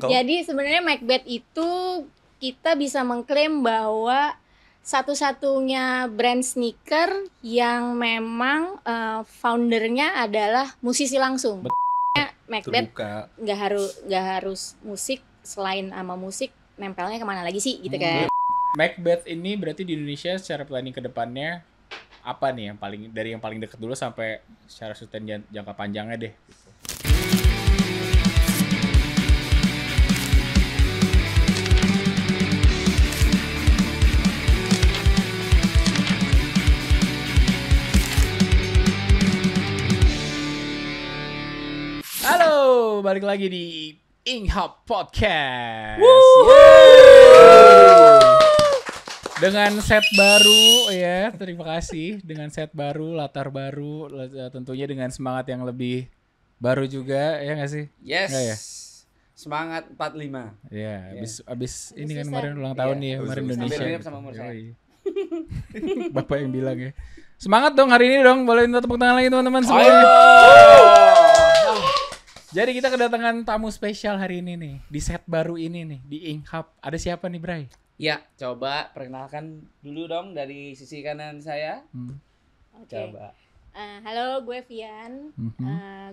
Jadi sebenarnya Macbeth itu kita bisa mengklaim bahwa satu-satunya brand sneaker yang memang foundernya adalah musisi langsung. Macbeth nggak harus musik, selain sama musik nempelnya kemana lagi sih gitu kan. Macbeth ini berarti di Indonesia secara planning ke depannya apa nih yang paling dekat dulu sampai secara sustain jangka panjangnya deh gitu. Halo, balik lagi di Inghub Podcast. Dengan set baru ya, terima kasih. Dengan set baru, latar baru, tentunya dengan semangat yang lebih baru juga, ya nggak sih? Yes. Nggak ya? Semangat 45. Ya, abis ini kan kemarin ulang tahun nih ya, kemarin Indonesia. Sambil mirip sama umur saya. Bapak yang bilang ya. Semangat dong hari ini dong, boleh minta tepuk tangan lagi teman-teman semuanya. Jadi kita kedatangan tamu spesial hari ini nih, di set baru ini nih, di Inghub. Ada siapa nih, Bray? Ya, coba perkenalkan dulu dong dari sisi kanan saya. Oke. Coba. Halo, gue Vian.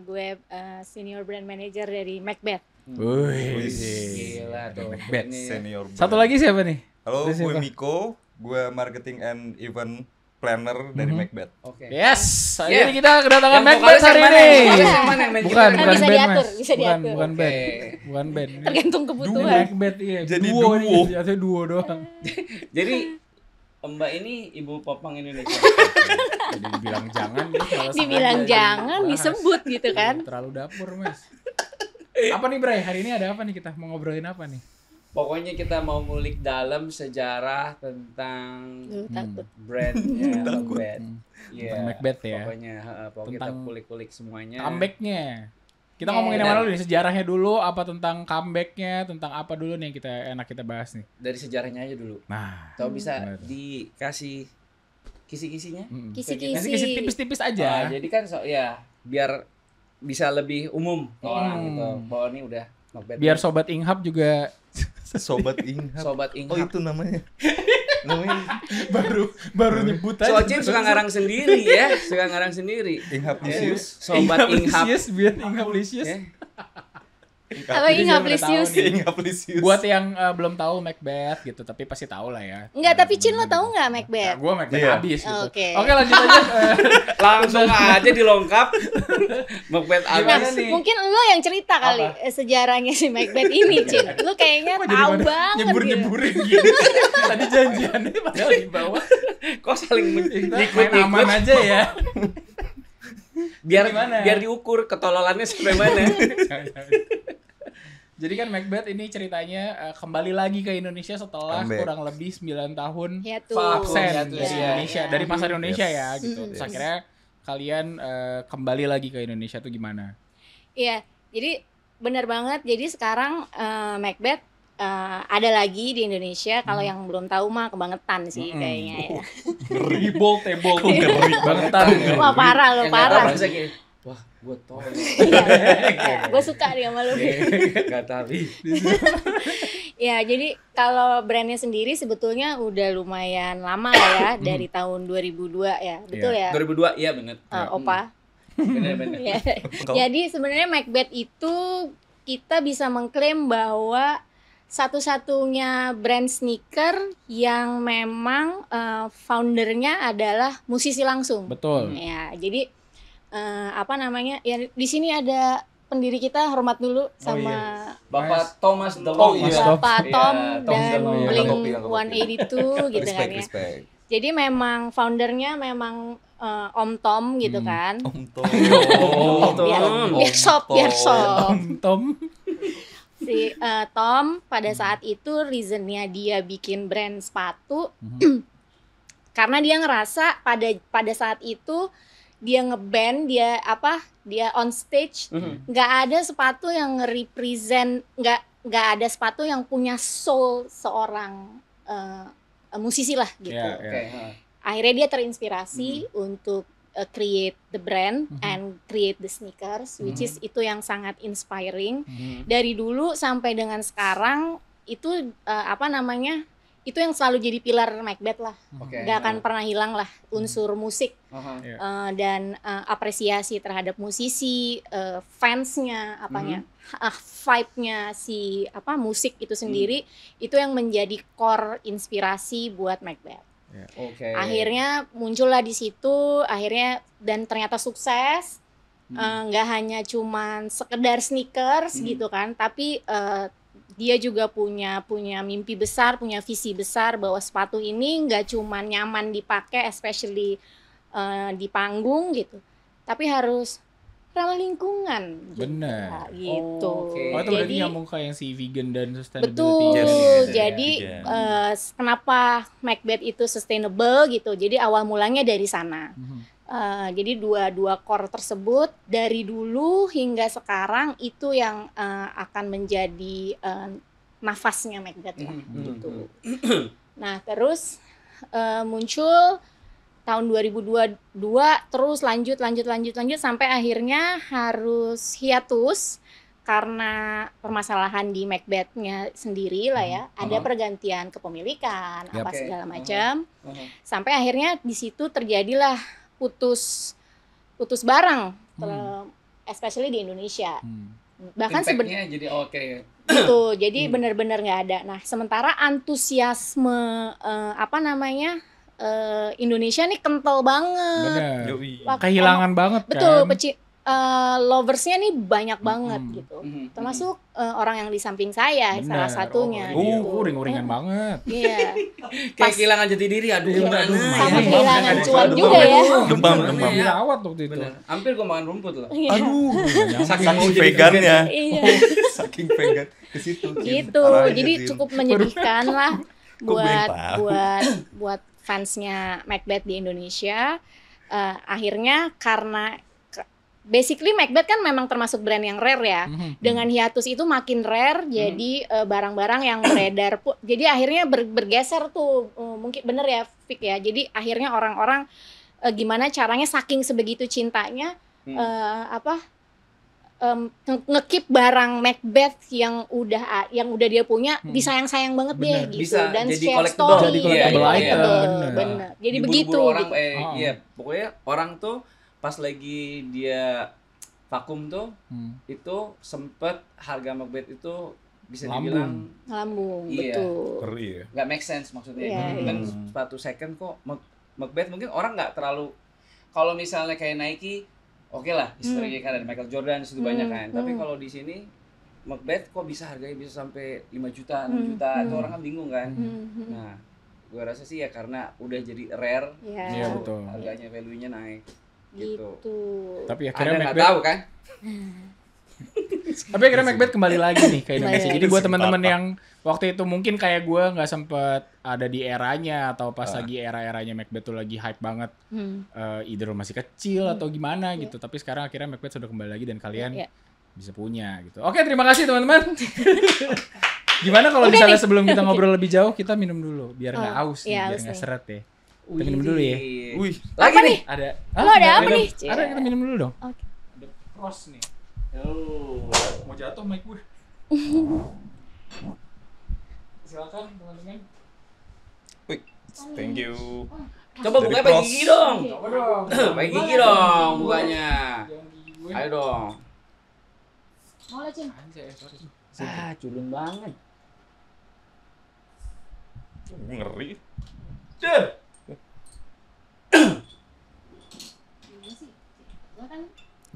Gue senior brand manager dari Macbeth. Wih, Gila tuh. Macbeth. Ini Senior Satu lagi siapa nih? Halo, Ada siapa? gue Miko, gue marketing and event planner dari Macbeth. Oke. Yes, Yeah. jadi kita kedatangan Yang Macbeth vokalis hari yang mana? ini. Yang vokalis yang mana? Yang main Bukan, gitar? bukan Bisa band, diatur, Mas. bisa diatur. Bukan band. Oke. Bukan band. Tergantung Duo kebutuhan. Macbeth, iya. Jadi Duo. duo. Ini, jatuhnya duo doang. Jadi Mbak ini ibu popang Indonesia. Jadi dibilang jangan, dia malah Dibilang sengaja jangan, dibahas. disebut gitu kan. Terlalu dapur, Mas. Apa nih, Bray? Hari ini ada apa nih kita? Mau ngobrolin apa nih? Pokoknya kita mau ngulik dalam sejarah tentang Takut. brandnya Macbeth. Iya. Tentang Macbeth ya. Pokoknya kita Tentang kulik-kulik semuanya. Comeback-nya. Kita Yeah. ngomongin yang mana dulu nih? Sejarahnya dulu, apa tentang comeback-nya, tentang apa dulu nih yang kita bahas nih? Dari sejarahnya aja dulu. Nah, Tahu bisa gimana tuh? dikasih kisi-kisinya? Kisi-kisi. Kasih tipis-tipis aja. Jadi kan ya biar bisa lebih umum ke orang gitu. Bahwa ini udah Macbeth. Biar sobat Inghub juga Sobat Inghub. Sobat Oh, Inghub. itu namanya. Namanya baru nyebut aja. Socin suka ngarang sendiri ya, suka ngarang sendiri. Inghub-licious. Sobat Inghub. Biar Inghub-licious. Ya. Apa Jadi Inghub biar pada tahu Lisius? nih. Inghub-licious. Buat yang belum tahu Macbeth gitu, tapi pasti tahu lah ya. Enggak, tapi Cin lo tahu nggak Macbeth? Gue Macbeth Iya. habis gitu. Oke. Oke, lanjut aja. Langsung aja dilengkap. Macbeth Nah, abis. nih? mungkin lo yang cerita kali sejarahnya si Macbeth ini, Cin. Lo kayaknya tahu banget gitu. Nyebur-nyeburin gitu. Tadi janjiannya padahal di bawah. Kok saling Kita ikut main aman aja ya. biar Gimana? biar diukur ketololannya sampai mana. Jadi kan Macbeth ini ceritanya kembali lagi ke Indonesia setelah Comeback. kurang lebih 9 tahun Ya tuh. absen Ya, dari ya, Indonesia, ya. dari pasar Indonesia Yes. ya gitu. Terus akhirnya kalian kembali lagi ke Indonesia tuh gimana? Iya, jadi benar banget. Jadi sekarang Macbeth ada lagi di Indonesia. Kalau yang belum tahu mah kebangetan sih kayaknya ya. Ngeri bold banget. Wah parah lo, Yang parah. nggak tahu bisa kayak, wah gue tau. Gue suka dia sama lu. Gak tahu. Ya, jadi kalau brandnya sendiri sebetulnya udah lumayan lama lah ya, dari tahun 2002 ya, betul ya? 2002 iya bener. Opa. Bener-bener. Ya. Jadi sebenarnya Macbeth itu kita bisa mengklaim bahwa satu-satunya brand sneaker yang memang foundernya adalah musisi langsung. Betul. Ya, jadi apa namanya? Ya di sini ada pendiri kita, hormat dulu sama Bapak Thomas DeLonge. Oh, iya. Bapak Tom Iya, Tom dan DeLonge. Blink Angkat topi. 182 gitu kan ya. Respect. Jadi memang foundernya memang Om Tom gitu kan. Om Tom. Biar sop. Tom. Si Tom pada saat itu reasonnya dia bikin brand sepatu karena dia ngerasa pada saat itu dia ngeband, dia on stage nggak ada sepatu yang nge-represent, nggak ada sepatu yang punya soul seorang musisi lah gitu. Ya, Oke. Akhirnya dia terinspirasi untuk create the brand and create the sneakers, which is itu yang sangat inspiring. Dari dulu sampai dengan sekarang itu itu yang selalu jadi pilar Macbeth lah. Gak akan pernah hilang lah unsur musik dan apresiasi terhadap musisi, fansnya, vibe-nya si musik itu sendiri, itu yang menjadi core inspirasi buat Macbeth. Akhirnya muncullah di situ, dan ternyata sukses. Nggak hanya cuman sekedar sneakers gitu kan, tapi dia juga punya mimpi besar, punya visi besar bahwa sepatu ini nggak cuma nyaman dipakai, especially di panggung gitu, tapi harus ramah lingkungan. Benar. Gitu. Itu berarti nyambung kayak yang si vegan dan sustainability. Betul. Jadi kenapa Macbeth itu sustainable gitu? Jadi awal mulanya dari sana. Jadi dua core tersebut dari dulu hingga sekarang itu yang akan menjadi nafasnya Macbeth lah gitu. Nah terus muncul tahun 2022 terus lanjut sampai akhirnya harus hiatus karena permasalahan di Macbeth-nya sendiri lah ya. Ada pergantian kepemilikan apa segala macam. Sampai akhirnya di situ terjadilah putus barang, especially di Indonesia. Bahkan sebenarnya jadi gitu, jadi benar-benar nggak ada. Nah, sementara antusiasme Indonesia nih kental banget. Kehilangan banget kan. Betul, loversnya nih banyak banget gitu. Termasuk orang yang di samping saya salah satunya. Ring-ringan banget. Iya. Kayak kehilangan jati diri, sama kehilangan cuan juga ya. Demam. Dirawat waktu itu. Hampir gua makan rumput loh. Saking vegannya. Iya. Saking vegan ke situ. Gitu. Jadi cukup menyedihkan lah buat fansnya Macbeth di Indonesia. Akhirnya karena basically Macbeth kan memang termasuk brand yang rare ya. Dengan hiatus itu makin rare, jadi barang-barang yang beredar jadi akhirnya bergeser tuh, mungkin bener ya Fik ya. Jadi akhirnya orang-orang gimana caranya saking sebegitu cintanya nge-keep barang Macbeth yang udah dia punya, disayang-sayang banget deh gitu. Bisa Dan jadi share collectible. story. Jadi collectible item. Bener. Jadi Diburu-buru begitu orang, gitu. iya, pokoknya orang tuh pas lagi dia vakum tuh, itu sempet harga Macbeth itu bisa dibilang Lambung, iya, betul. nggak make sense maksudnya. Kan sepatu second kok Macbeth mungkin orang nggak terlalu, kalau misalnya kayak Nike, oke lah, historinya kan ada Michael Jordan itu banyak kan. Tapi kalau di sini Macbeth kok bisa harganya bisa sampai 5 juta, 6 juta, itu orang kan bingung kan. Nah, gue rasa sih ya karena udah jadi rare, Iya betul. harganya value-nya naik. Gitu. Tapi akhirnya Anda nggak tahu kan? Tapi akhirnya Macbeth kembali lagi nih ke Indonesia. Jadi buat teman-teman yang waktu itu mungkin kayak gue nggak sempet ada di eranya atau pas lagi era-eranya Macbeth tuh lagi hype banget, either masih kecil atau gimana gitu. Tapi sekarang akhirnya Macbeth sudah kembali lagi dan kalian bisa punya gitu. Oke, terima kasih teman-teman. Gimana kalau misalnya sebelum kita ngobrol lebih jauh kita minum dulu biar nggak aus, biar nggak seret ya. Kita minum dulu ya. Wih, Lagi nih. Ada. Lo ada apa nih? Ada, kita minum dulu dong. Oke. Ada pros nih. Mau jatuh mic gue. Silakan teman-teman. wih, thank you. Coba Dari buka pros. pakai gigi dong. Coba dong. Pakai gigi dong bukanya. Jangan gigi gue. Ayo dong. Mau lah, Cin. Anjay, sorry. Culun banget. Ngeri.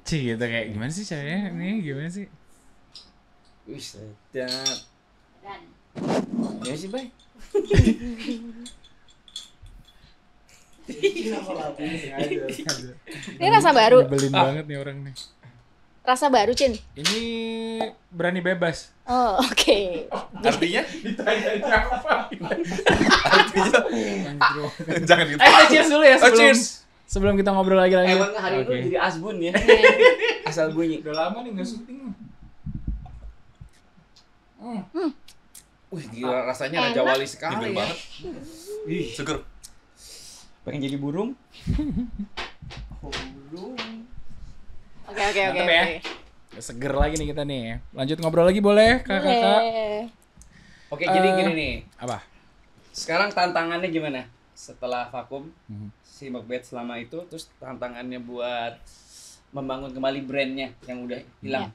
Cih gitu kayak gimana sih caranya? Ini gimana sih? Wih, sedap. Ya sih, Bay. Ini rasa baru. Nyebelin banget nih orang nih. Rasa baru, Cin. Ini berani bebas. Oh, oke. Artinya? Ditanya apa? Artinya? Jangan gitu. Kita cheers dulu ya sebelum cheers. sebelum kita ngobrol lagi. Emang hari Oke. itu jadi asbun ya. Asal bunyi. Udah lama nih nggak syuting. Wih, gila rasanya Raja Wali sekali Seger ya. banget. Ih, seger. Pengen jadi burung. Oke. Mantap ya. Seger lagi nih kita nih. Lanjut ngobrol lagi boleh, Kakak? Oke, jadi gini nih. Apa? Sekarang tantangannya gimana? Setelah vakum, si Macbeth selama itu, terus tantangannya buat membangun kembali brandnya yang udah hilang.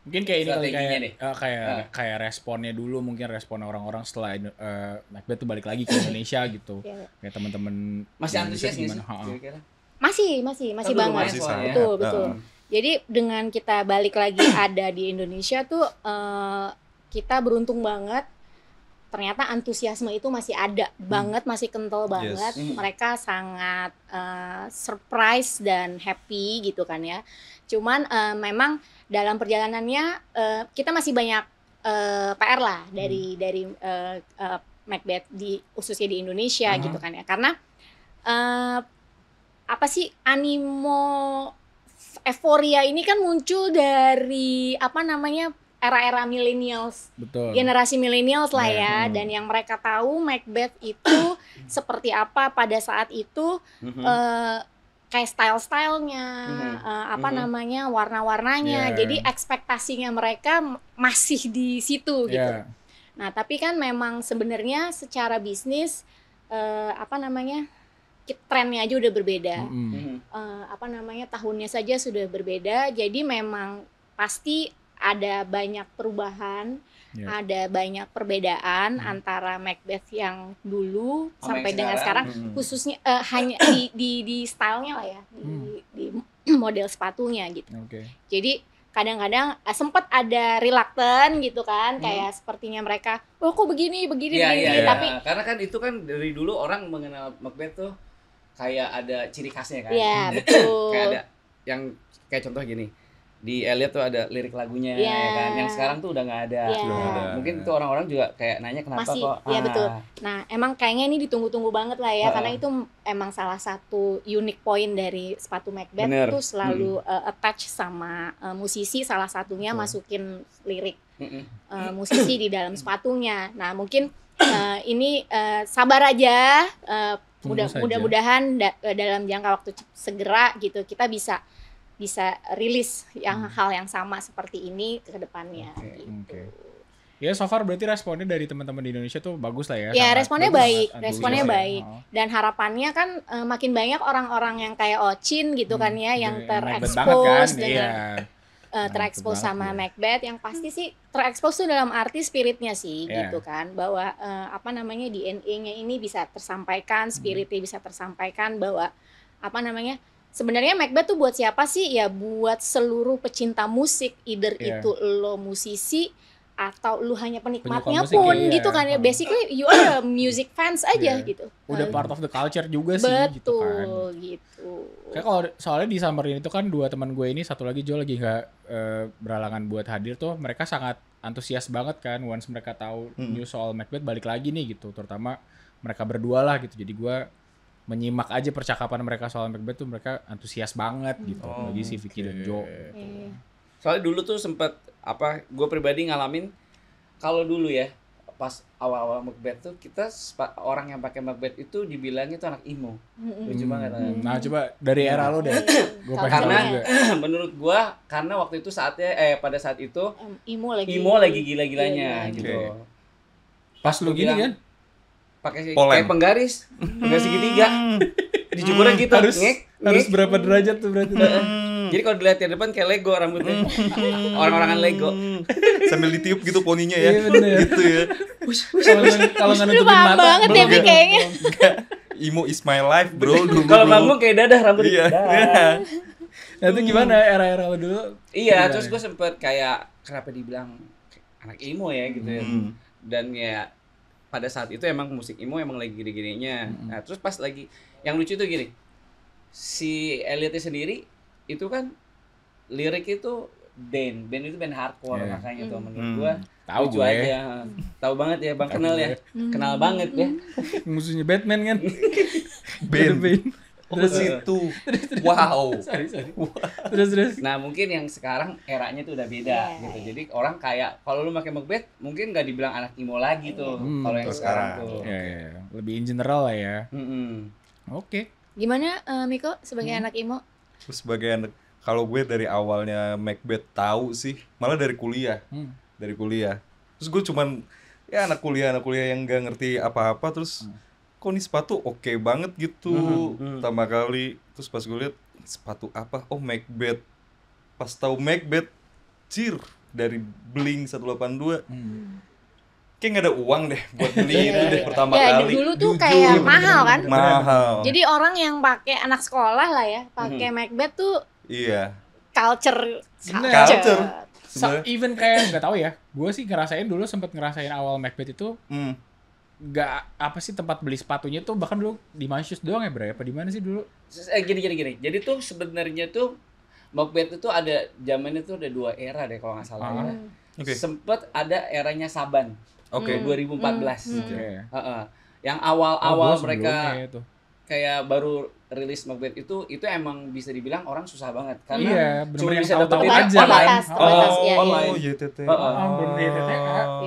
Mungkin kayak ini kali strateginya kayak responnya dulu, mungkin respon orang-orang setelah Macbeth tuh balik lagi ke Indonesia gitu. Kayak teman-teman masih antusias nggak sih? Kira-kira? Masih banget. Betul. Jadi dengan kita balik lagi ada di Indonesia tuh kita beruntung banget. Ternyata antusiasme itu masih ada banget, masih kental banget. Mereka sangat surprise dan happy gitu kan ya. Cuman memang dalam perjalanannya kita masih banyak PR lah dari Macbeth khususnya di Indonesia gitu kan ya. Karena apa sih animo euforia ini kan muncul dari era-era millennials, generasi millennials lah ya, dan yang mereka tahu Macbeth itu seperti apa pada saat itu, kayak style-stylenya, warna-warnanya, jadi ekspektasinya mereka masih di situ gitu. Nah tapi kan memang sebenarnya secara bisnis trennya aja udah berbeda, tahunnya saja sudah berbeda, jadi memang pasti ada banyak perubahan, ada banyak perbedaan antara Macbeth yang dulu sampai dengan sekarang, khususnya hanya di stylenya lah ya, di model sepatunya gitu. Jadi kadang-kadang sempat ada reluctant gitu kan, kayak sepertinya mereka, kok begini, tapi karena kan itu kan dari dulu orang mengenal Macbeth tuh kayak ada ciri khasnya kan. Iya, betul. Kayak ada yang kayak contoh gini. Di Elliot tuh ada lirik lagunya ya kan. Yang sekarang tuh udah nggak ada. Mungkin itu orang-orang juga kayak nanya kenapa kok. Iya betul. Nah, emang kayaknya ini ditunggu-tunggu banget lah ya, karena itu emang salah satu unique point dari sepatu Macbeth tuh selalu attach sama musisi, salah satunya masukin lirik musisi di dalam sepatunya. Nah, mungkin ini sabar aja, mudah-mudahan dalam jangka waktu segera gitu kita bisa rilis hal yang sama seperti ini ke depannya. Ya so far berarti responnya dari teman-teman di Indonesia tuh bagus lah ya. Ya responnya baik. Dan harapannya kan makin banyak orang-orang yang kayak Ocin gitu kan ya, yang terekspos dengan terekspos sama Macbeth, yang pasti sih terekspos tuh dalam arti spiritnya sih gitu kan, bahwa DNA-nya ini bisa tersampaikan, spiritnya bisa tersampaikan, bahwa sebenarnya Macbeth tuh buat siapa sih? Ya buat seluruh pecinta musik, either itu lo musisi atau lu hanya penikmatnya musik, pun gitu kan ya. Basically you are a music fans aja gitu. Udah part of the culture juga sih gitu kan. Kayak kalau soalnya di Summerin itu kan dua teman gue ini, satu lagi Joe lagi nggak berhalangan buat hadir tuh, mereka sangat antusias banget kan once mereka tahu news soal Macbeth balik lagi nih gitu, terutama mereka berdua lah gitu. Jadi gue menyimak aja percakapan mereka soal Macbeth tuh, mereka antusias banget gitu, lagi si Vicky dan Joe. Soalnya dulu tuh sempet gue pribadi ngalamin kalau dulu ya pas awal-awal Macbeth tuh kita orang yang pakai Macbeth itu dibilangnya tuh anak emo. Lucu banget. Nah coba dari era lo deh. Karena menurut gue karena waktu itu pada saat itu emo lagi gila-gilanya gitu. Pas lu gini kan pakai kayak penggaris segitiga dicukurnya gitu. Harus berapa derajat tuh berarti? Jadi kalau dilihat di depan kayak Lego rambutnya. Orang-orangan Lego. Sambil ditiup gitu poninya ya. Iya bener. Gitu ya. Kalau nggak nutupin mata. Banget ya kayaknya. Emo is my life bro dulu. Kalau manggung kayak dadah rambutnya. Nah itu gimana era-era lo dulu? Iya, terus gue sempet kayak kenapa dibilang anak emo ya gitu ya. Dan ya pada saat itu emang musik emo emang lagi gini-gininya. Nah terus pas lagi yang lucu tuh gini, si Elliotnya sendiri itu kan lirik itu band itu band hardcore, makanya tuh menurut gua tahu aja, tahu banget ya Bang, kenal ya, kenal banget ya, musuhnya Batman kan, band. Terus itu, wow. Sorry. Terus. Nah mungkin yang sekarang eranya tuh udah beda gitu, jadi orang kayak kalau lu pakai Macbeth mungkin nggak dibilang anak emo lagi tuh, kalau yang sekarang tuh. Lebih in general lah ya. Oke. Gimana Miko sebagai anak IMO? Terus sebagai anak, kalau gue dari awalnya Macbeth tahu sih, malah dari kuliah. Dari kuliah. Terus gue cuman ya anak kuliah yang gak ngerti apa-apa, terus kok nih sepatu oke banget gitu. Pertama kali, terus pas gue lihat sepatu apa? Oh, Macbeth. Pas tahu Macbeth, dari Blink 182. Kayak gak ada uang deh buat beli itu deh pertama kali. Dulu tuh kayak mahal kan? Mahal. Jadi orang yang pakai anak sekolah lah ya, pakai Macbeth tuh Iya. culture. So, even kayak nggak tahu ya, gue sih ngerasain dulu sempet ngerasain awal Macbeth itu nggak apa sih tempat beli sepatunya tuh bahkan dulu di Manchus doang ya Bray, apa di mana sih dulu? Gini. Jadi tuh sebenarnya tuh Macbeth itu ada zamannya tuh ada 2 era deh kalau nggak salah ya. Sempet ada eranya Saban. 2014. Yang awal-awal mereka kayak baru rilis Macbeth itu emang bisa dibilang orang susah banget karena cuma bisa dapetin online. YTT.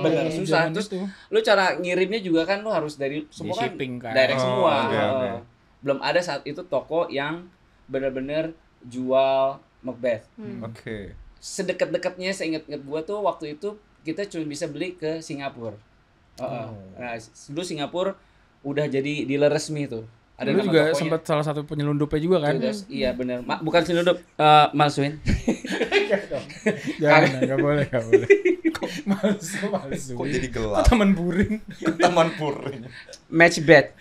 Bener susah. Terus lu cara ngirimnya juga kan lu harus dari semua kan direct semua. Belum ada saat itu toko yang benar-benar jual Macbeth. Sedekat-dekatnya seingat-ingat gua tuh waktu itu kita cuma bisa beli ke Singapura. Nah, dulu Singapura udah jadi dealer resmi tuh. Ada lu juga sempat salah satu penyelundupnya juga kan? Iya benar. Bukan penyelundup, malsuin. Jangan, enggak boleh. Malsu. Kok jadi gelap? Taman puring. Matchbet.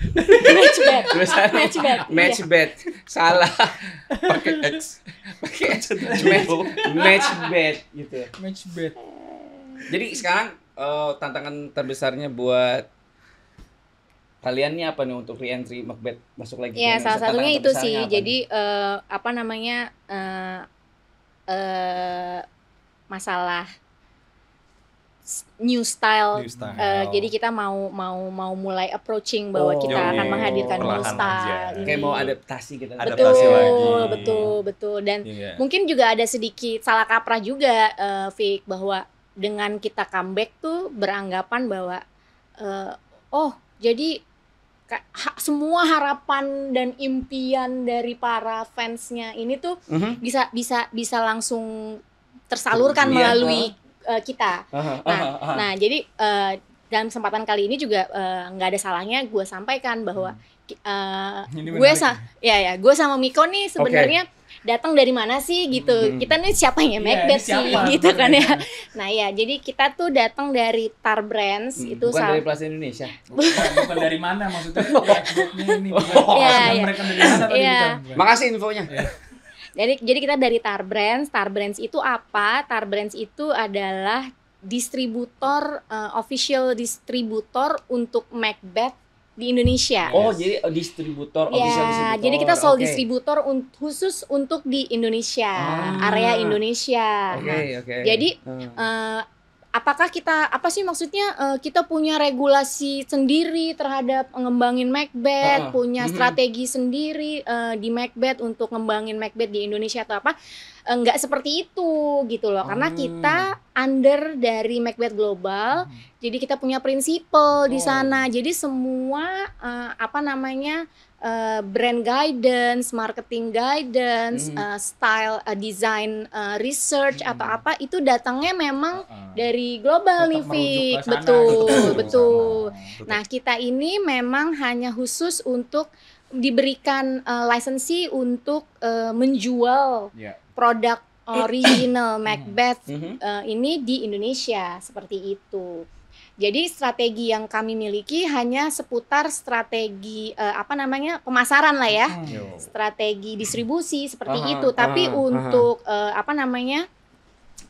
Matchbet. Salah. Pakai X. Matchbet gitu. Matchbet. Jadi sekarang tantangan terbesarnya buat kalian nih apa nih untuk re-entry Macbeth masuk lagi? Ya salah satunya itu sih. Jadi apa namanya masalah new style. Jadi kita mau mulai approaching bahwa kita akan menghadirkan new style. Kayak mau adaptasi gitu. Betul. Dan mungkin juga ada sedikit salah kaprah juga, Vic, bahwa dengan kita comeback tuh beranggapan bahwa jadi semua harapan dan impian dari para fansnya ini tuh bisa langsung tersalurkan melalui kita. Nah, jadi dalam kesempatan kali ini juga nggak ada salahnya gue sampaikan bahwa gue sama Miko nih sebenarnya datang dari mana sih gitu. Kita nih siapanya Macbeth sih gitu kan ya. Nah ya, jadi kita tuh datang dari Tar Brands itu bukan dari Plaza Indonesia. Bukan dari mana maksudnya? Ini mereka dari mana tadi bukan. Makasih infonya. Jadi kita dari Tar Brands. Tar Brands itu apa? Tar Brands itu adalah distributor official distributor untuk Macbeth di Indonesia. Oh, jadi distributor, official distributor. Jadi kita sole distributor khusus untuk di Indonesia, area Indonesia. Jadi apakah kita kita punya regulasi sendiri terhadap ngembangin Macbeth, punya strategi sendiri di Macbeth untuk ngembangin Macbeth di Indonesia atau apa? Enggak seperti itu gitu loh, karena kita under dari Macbeth Global, jadi kita punya prinsipal di sana. Jadi semua brand guidance, marketing guidance, style design research atau apa itu datangnya memang dari global nih, Vic. Betul. Nah, kita ini memang hanya khusus untuk diberikan lisensi untuk menjual produk original Macbeth ini di Indonesia seperti itu. Jadi strategi yang kami miliki hanya seputar strategi pemasaran lah ya, strategi distribusi seperti itu. Tapi untuk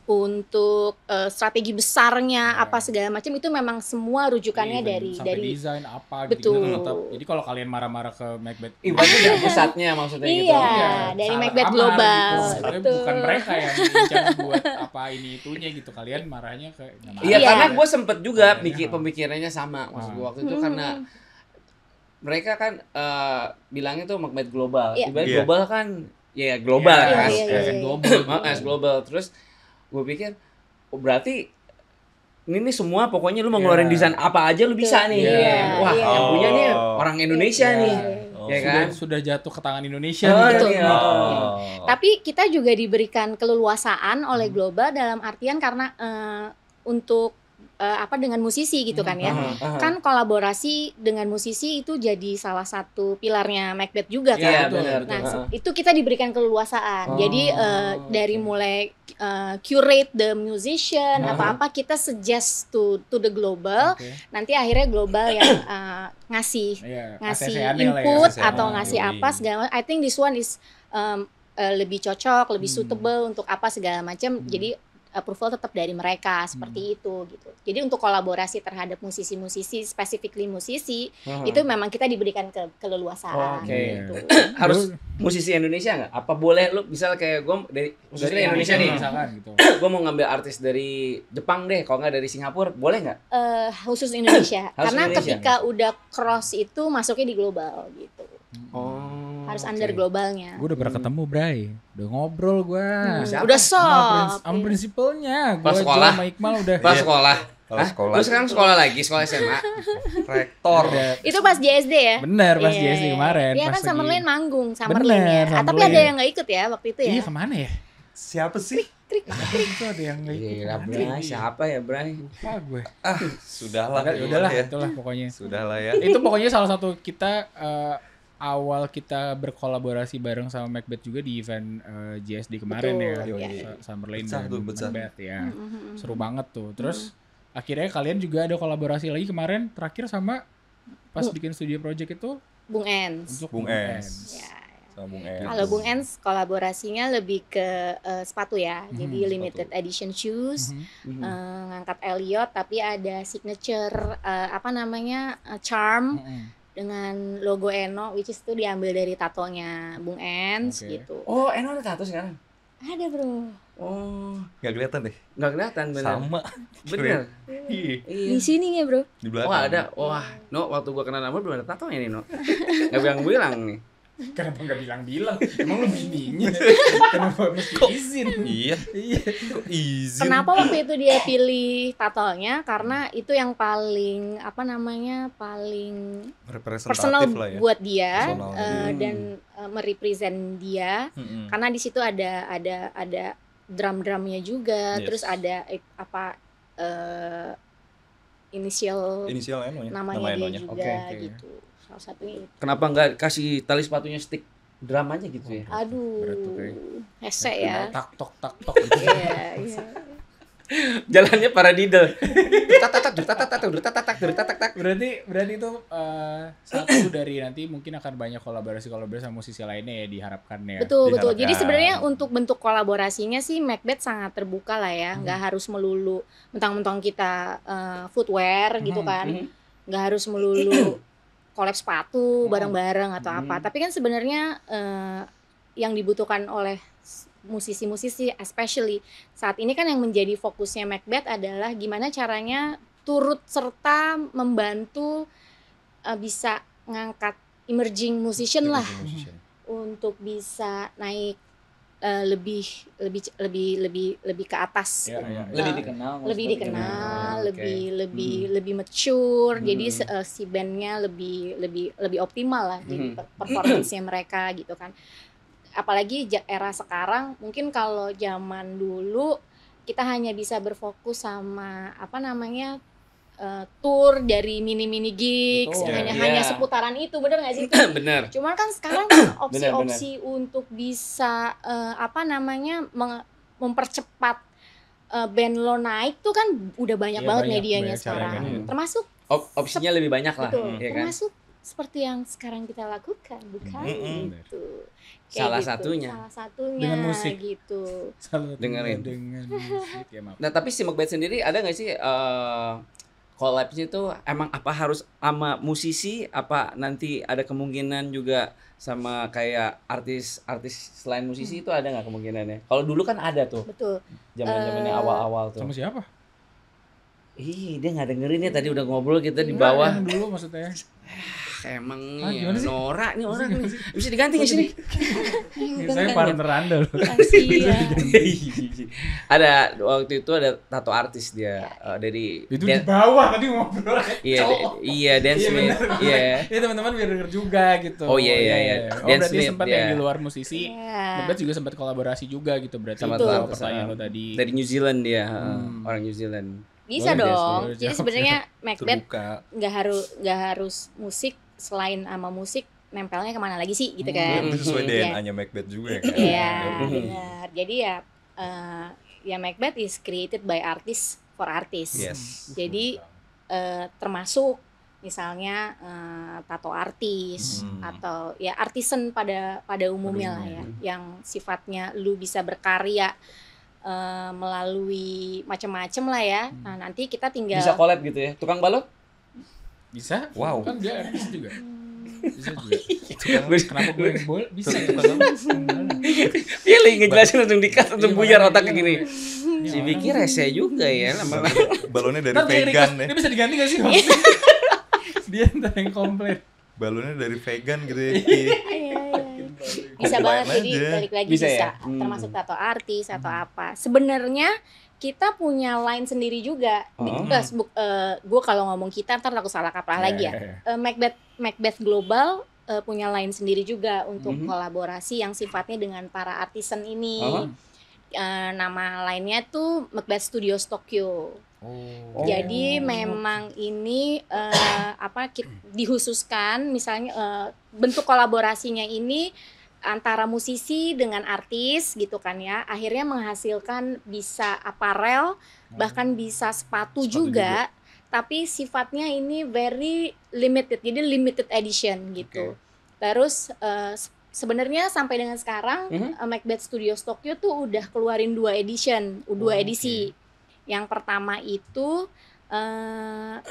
untuk strategi besarnya apa segala macam itu memang semua rujukannya dari desain apa betul. Gitu. Jadi kalau kalian marah-marah ke Macbeth, berarti dari pusatnya maksudnya gitu. Iya, dari Macbeth Global. Gitu. Bukan mereka yang bicara buat apa ini itunya gitu. Kalian marahnya ke Iya, karena gue sempet juga pemikirannya sama maksud gue waktu itu karena mereka kan bilangnya tuh Macbeth Global. Ibarat global kan global kan. Global. Terus gue pikir, berarti ini semua pokoknya lu mau ngeluarin desain apa aja lu bisa nih. Wah, yang punya nih orang Indonesia nih. Ya kan? Sudah jatuh ke tangan Indonesia. Betul. Iya. Tapi kita juga diberikan keleluasaan oleh global dalam artian karena untuk dengan musisi gitu kan ya. Kan kolaborasi dengan musisi itu jadi salah satu pilarnya Macbeth juga kan. Iya, benar. Nah, itu kita diberikan keleluasaan. Jadi dari mulai curate the musician apa-apa kita suggest to the global. Nanti akhirnya global yang ngasih input atau ngasih apa segala. I think this one is lebih cocok, lebih suitable untuk apa segala macam. Jadi approval tetap dari mereka seperti itu gitu. Jadi untuk kolaborasi terhadap musisi-musisi, specifically musisi, itu memang kita diberikan keleluasaan. Gitu. Harus musisi Indonesia nggak? Apa boleh lu misal kayak gue dari Indonesia nih, gitu. Gue mau ngambil artis dari Jepang deh, kalau nggak dari Singapura, boleh nggak? Khusus Indonesia. Indonesia. Karena ketika udah cross itu masuknya di global gitu. Harus under globalnya. Gue udah pernah ketemu, Bray. Udah ngobrol gue. Udah sob. Sama prinsipalnya. Pas Gue sekolah. sama Iqmal udah. Pas sekolah. Kalau sekolah. Lu sekarang sekolah lagi, sekolah SMA. Rektor. Itu pas JSD ya? Bener, pas Iya. JSD kemarin. Iya pas kan Summerlin lagi- manggung, Bener, Summerlin ya. Tapi Summerlin. ada yang nggak ikut ya waktu itu ya? Iya, kemana ya? Siapa sih? Itu ada yang nggak ikut. Gila, Bray. Siapa ya, Bray? Lupa gue. Sudahlah. Udahlah, ya. itulah pokoknya. Sudahlah ya. Itu pokoknya salah satu kita awal kita berkolaborasi bareng sama Macbeth juga di event JSD kemarin. Betul, ya, iya. Summerlin Pecah dan tuh, pecah. Macbeth ya. Seru banget tuh. Terus akhirnya kalian juga ada kolaborasi lagi kemarin terakhir sama pas bikin studio project itu Bung Ens. untuk Bung Ens. Ya. Sama Bung Ens. Kalau Bung Ens kolaborasinya lebih ke sepatu ya. Jadi limited edition shoes, ngangkat Elliot tapi ada signature charm dengan logo Eno, which is itu diambil dari tatonya Bung Ens gitu. Oh, Eno ada tato sekarang? Ada bro. Oh, Nggak kelihatan deh. nggak kelihatan bener. Sama. Bener. Iya. Iya. Di sini ya bro. Di belakang. Wah ada, wah, no waktu gua kenal nama belum ada tatonya nih, no. Nggak bilang nih. kenapa nggak bilang-bilang? Emang lu bininya? Kenapa mesti izin? Iya. Kok izin? Kenapa waktu itu dia pilih tatonya? Karena itu yang paling paling Representatif personal lah ya. buat dia Personal. dan merepresent dia. Karena di situ ada drum-drumnya juga, Yes. terus ada inisial Inisial Eno ya. namanya Nama dia Enonya. juga Oke. gitu. Salah satunya itu. Kenapa nggak kasih tali sepatunya stick drum aja gitu ya? Aduh, Berat tuh, kayak. hese ya. Tak tok gitu. Iya, iya. Jalannya paradiddle. Tatak. Berarti itu satu dari nanti mungkin akan banyak kolaborasi sama musisi lainnya ya diharapkan ya. Betul. Jadi Diharapkan. sebenarnya untuk bentuk kolaborasinya sih Macbeth sangat terbuka lah ya, nggak harus melulu mentang-mentang kita footwear gitu kan, nggak harus melulu collab sepatu bareng-bareng atau apa. Tapi kan sebenarnya yang dibutuhkan oleh musisi-musisi especially saat ini kan yang menjadi fokusnya Macbeth adalah gimana caranya turut serta membantu bisa ngangkat emerging musician lah untuk bisa naik lebih ke atas. Lebih dikenal. Lebih dikenal, Oke. lebih mature. Jadi si bandnya lebih optimal lah jadi performance-nya mereka gitu kan. Apalagi era sekarang, mungkin kalau zaman dulu kita hanya bisa berfokus sama tour dari mini gigs, Betul. hanya seputaran itu, bener nggak sih? Bener. Cuman kan sekarang kan Bener. opsi untuk bisa mempercepat band lo naik tuh kan udah banyak Iya, banget banyak medianya caranya. sekarang. Termasuk Opsinya lebih banyak lah, betul, ya kan? termasuk seperti yang sekarang kita lakukan, bukan gitu. Salah gitu. satunya. Salah satunya Dengan musik. gitu. Dengerin. dengan musik ya maaf. Nah tapi si Macbeth sendiri ada nggak sih collabnya tuh emang apa harus sama musisi, apa nanti ada kemungkinan juga sama kayak artis selain musisi itu ada nggak kemungkinannya? Kalau dulu kan ada tuh Betul. zaman-zamannya awal-awal tuh. Sama siapa? Ih dia nggak dengerin ya tadi udah ngobrol kita di bawah. Yang dulu maksudnya. emang gimana sih? Nora nih orang nih. Bisa diganti nggak sini? Saya partner Anda loh. Kasihan. Ada waktu itu ada tato artis dia dari Itu di bawah tadi ngobrol. iya Dance Smith. Iya. Ini teman-teman biar denger juga gitu. Oh iya. Oh Dance berarti Smith, sempat yang di luar musisi. Iya. Macbeth juga sempat kolaborasi juga gitu berarti. Sama Itu tato pertanyaan lo tadi. dari New Zealand dia, orang New Zealand. Bisa Boleh, dong. boleh, Jadi sebenarnya Macbeth Terbuka. nggak harus musik, selain sama musik nempelnya kemana lagi sih gitu kan? Itu sesuai Iya. DNA-nya Macbeth juga ya kan. Iya, benar. Jadi ya Macbeth is created by artist for artist. Yes. Jadi termasuk misalnya tato artis atau ya artisan pada umumnya lah ya, yang sifatnya lu bisa berkarya melalui macam-macam lah ya. Nah, nanti kita tinggal Bisa collab gitu ya. Tukang balok? Bisa? Wow. Kan dia artis juga. Bisa juga. Gue Kenapa gue yang bol? Bisa ya. pilih ngejelasin langsung dikat langsung buyar otaknya gini. Si Vicky rese juga ya lama-lama. Balonnya dari Ntar dia vegan request, ya. dia bisa diganti gak sih? Dia ntar yang komplain. Balonnya dari vegan gitu ya. Iya. Bisa banget, jadi aja. balik lagi Bisa bisa, ya? termasuk tato artis atau apa. Sebenarnya kita punya line sendiri juga. Gue kalau ngomong kita ntar takut salah kaprah lagi ya. Macbeth Global punya line sendiri juga untuk kolaborasi yang sifatnya dengan para artisan ini. Nama lainnya tuh Macbeth Studios Tokyo. Jadi memang ini dihususkan misalnya bentuk kolaborasinya ini antara musisi dengan artis gitu kan ya, akhirnya menghasilkan bisa aparel, bahkan bisa sepatu juga, tapi sifatnya ini very limited, jadi limited edition gitu. Terus sebenarnya sampai dengan sekarang Macbeth Studios Tokyo tuh udah keluarin 2 edisi. Yang pertama itu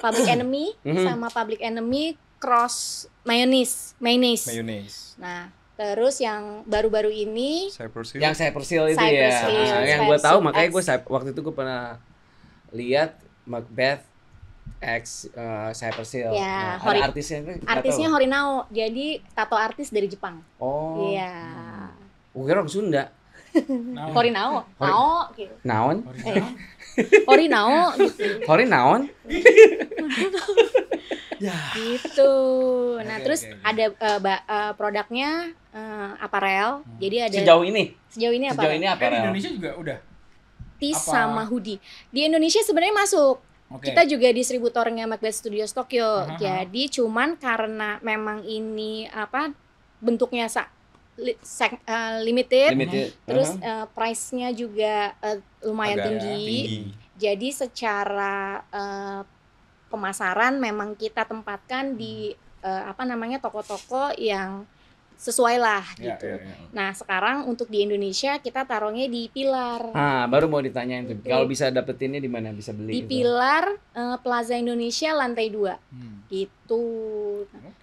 Public Enemy sama Public Enemy Cross Mayonnaise. Nah, terus yang baru-baru ini Cypress Hill. Yang Cypress Hill itu Cypress ya. Hill, Yang gue tahu Cypress makanya Hill gue waktu itu gue pernah lihat Macbeth X Cypress Hill. Ya, Nah, ada artisnya kan? artisnya Horinao, jadi tato artis dari Jepang. Oh. Iya. Gue kira orang Sunda. Horinao, Nao gitu. Naon? Horinao gitu. Hori naon? Gitu. Nah, terus ada produknya aparel. Jadi ada Sejauh ini aparel. Kan di Indonesia juga udah. T Apa? sama hoodie. Di Indonesia sebenarnya masuk. Oke. Kita juga distributornya Macbeth Studios Tokyo. Jadi cuman karena memang ini bentuknya limited. Terus price-nya juga lumayan Agak tinggi. Jadi secara pemasaran memang kita tempatkan di toko-toko yang sesuai lah gitu. Nah, sekarang untuk di Indonesia kita taruhnya di Pilar. Baru mau ditanyain tuh. Kalau bisa dapetinnya di mana bisa beli? Di Pilar Plaza Indonesia lantai 2. Gitu.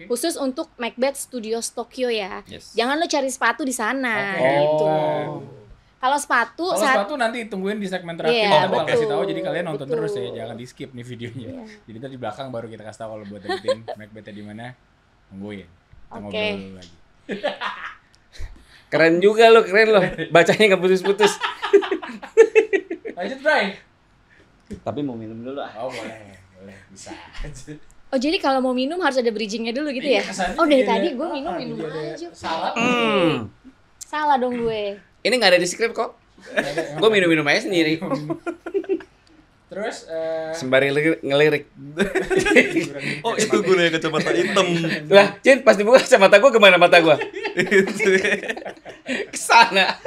Khusus untuk Macbeth Studios Tokyo ya. Yes. Jangan lo cari sepatu di sana Oke. gitu. Kalau sepatu sepatu nanti tungguin di segmen terakhir Iya, kita bakal kasih betul. tahu, jadi kalian nonton Betul. terus ya, jangan di skip nih videonya. Jadi ntar di belakang baru kita kasih tahu kalau buat dapetin Macbeth di mana. Tungguin. Kita Oke. ngobrol dulu lagi. Keren juga lo, bacanya nggak putus-putus. Lanjut, Bray. Tapi mau minum dulu ah. Oh, boleh bisa. Oh, jadi kalau mau minum harus ada bridgingnya dulu gitu ya? Kesannya Oh, dari jadi tadi ada- gue minum jadi ada aja. salad. Salah dong gue. Ini nggak ada di skrip kok. Gue minum aja sendiri. Terus Sembari ngelirik. Oh, itu gunanya kacamata hitam. Lah, Cin, pas dibuka kacamata gue kemana mata gue? Kesana.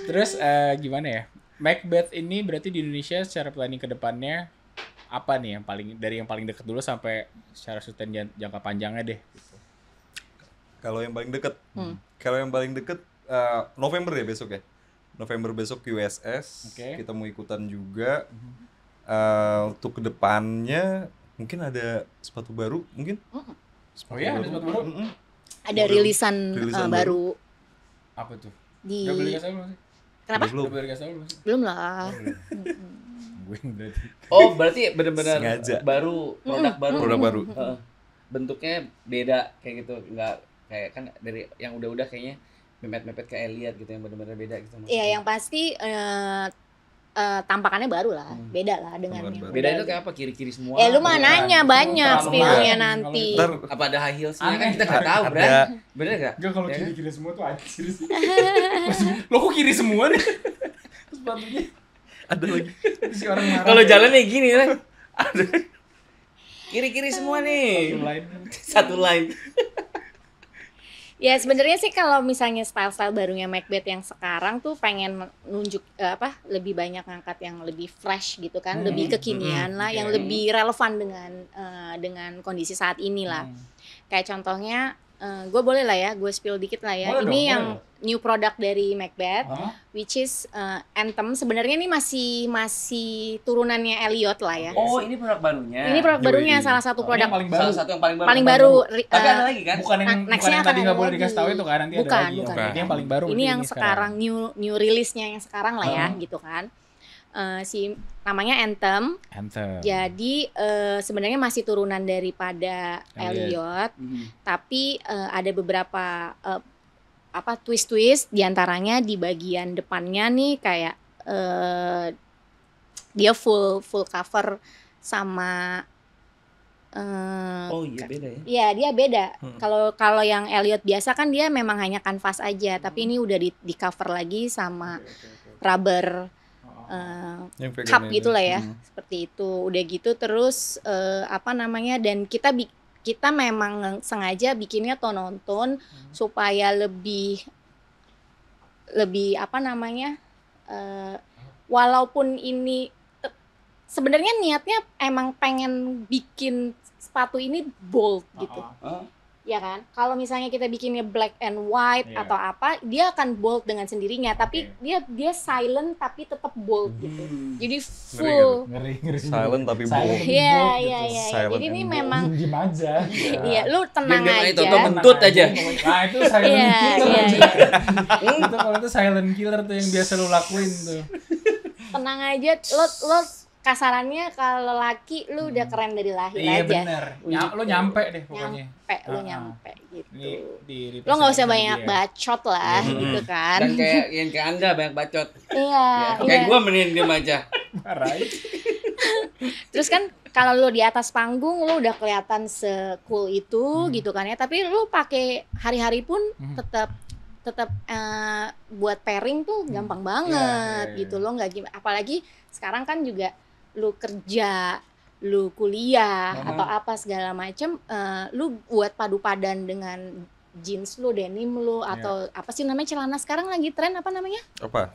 Terus gimana ya? Macbeth ini berarti di Indonesia secara planning ke depannya apa nih yang paling dekat dulu sampai secara sustain jangka panjangnya deh gitu. Kalau yang paling deket November ya besok ya. November besok USS. Kita mau ikutan juga. Untuk kedepannya mungkin ada sepatu baru mungkin. Ada sepatu baru? Ada rilisan baru Apa tuh? di Udah beli kasih belum sih? Kenapa? Udah beli kasih belum sih? Belum lah. gue berarti. Oh, berarti benar-benar Sengaja. baru, produk baru. Produk baru. Bentuknya beda kayak gitu, nggak kayak kan dari yang udah-udah kayaknya mepet-mepet ke Elliot gitu yang benar-benar beda gitu maksudnya. Iya, yang pasti tampakannya baru lah, beda lah dengan yang Beda itu udah. kayak apa? Kiri-kiri semua. Ya lu mah nanya banyak Kalau spillnya enggak, nanti. Ntar Apa ada high heelsnya kan Aneh. kita nggak tahu, Ada. Bran. Bener nggak? Enggak, kalau Ya kan? kiri-kiri semua tuh anjir sih. Lo kok kiri semua nih? Terus sepatunya ada lagi. si orang marah. Kalau jalan nih gini kan. Ada. Kiri-kiri semua nih. Satu lain. Satu line. Ya sebenarnya sih kalau misalnya style-style barunya Macbeth yang sekarang tuh pengen nunjuk lebih banyak ngangkat yang lebih fresh gitu kan, lebih kekinian lah, yang lebih relevan dengan kondisi saat ini lah. Kayak contohnya gue boleh lah ya, gue spill dikit lah ya. Boleh Ini dong, yang boleh. new product dari Macbeth, Hah? which is Anthem. Sebenarnya ini masih turunannya Elliot lah ya. Oh, ini produk barunya. Ini produk barunya, Yoi. salah satu produk Yang paling baru. Salah satu yang paling baru. paling baru. Tapi ada lagi kan? Bukan yang, Nextnya bukan yang akan tadi ada nggak boleh lagi. dikasih tahu itu kan, nanti Bukan, ada lagi. bukan. Ini yang paling baru. Ini yang sekarang new release-nya yang sekarang lah ya, gitu kan. Si namanya Anthem. Anthem. Jadi sebenarnya masih turunan daripada Elliot, tapi ada beberapa twist diantaranya di bagian depannya nih kayak dia full cover sama Oh iya beda ya. Iya, dia beda. Kalau yang Elliot biasa kan dia memang hanya kanvas aja, tapi ini udah di cover lagi sama rubber Yang pegang cup ini. gitu lah ya, seperti itu. Udah gitu terus dan kita memang sengaja bikinnya tone supaya lebih walaupun ini sebenarnya niatnya emang pengen bikin sepatu ini bold gitu. Ya kan? Kalau misalnya kita bikinnya black and white Iya. atau apa, dia akan bold dengan sendirinya, tapi dia silent tapi tetap bold gitu. Jadi full. Ngeri. Silent tapi Silent. bold. Iya, Bold iya, gitu. iya. Silent Jadi ini and memang Diem aja. iya, lu tenang Diam-diam aja, aja. Toto bentut aja. Nah itu silent Iya, killer. iya, Itu kalau itu silent killer tuh yang biasa lu lakuin tuh. Tenang aja, lo kasarannya kalau laki lu udah keren dari lahir Iya aja. bener. Gitu. Lo nyampe deh pokoknya. Lu nyampe gitu. Ini di Lo nggak usah represent banyak dia. bacot lah gitu kan. Dan kayak Anda banyak bacot. Iya, Ya, iya. kayak gue mending diem aja. Parah. Terus kan kalau lu di atas panggung lu udah kelihatan se-cool itu gitu kan ya, tapi lu pakai hari-hari pun tetap buat pairing tuh gampang banget Iya. gitu. Lo nggak gimana, apalagi sekarang kan juga lu kerja, lu kuliah atau apa segala macem, lu buat padu padan dengan jeans lu, denim lu atau apa sih namanya celana sekarang lagi tren apa namanya? Apa?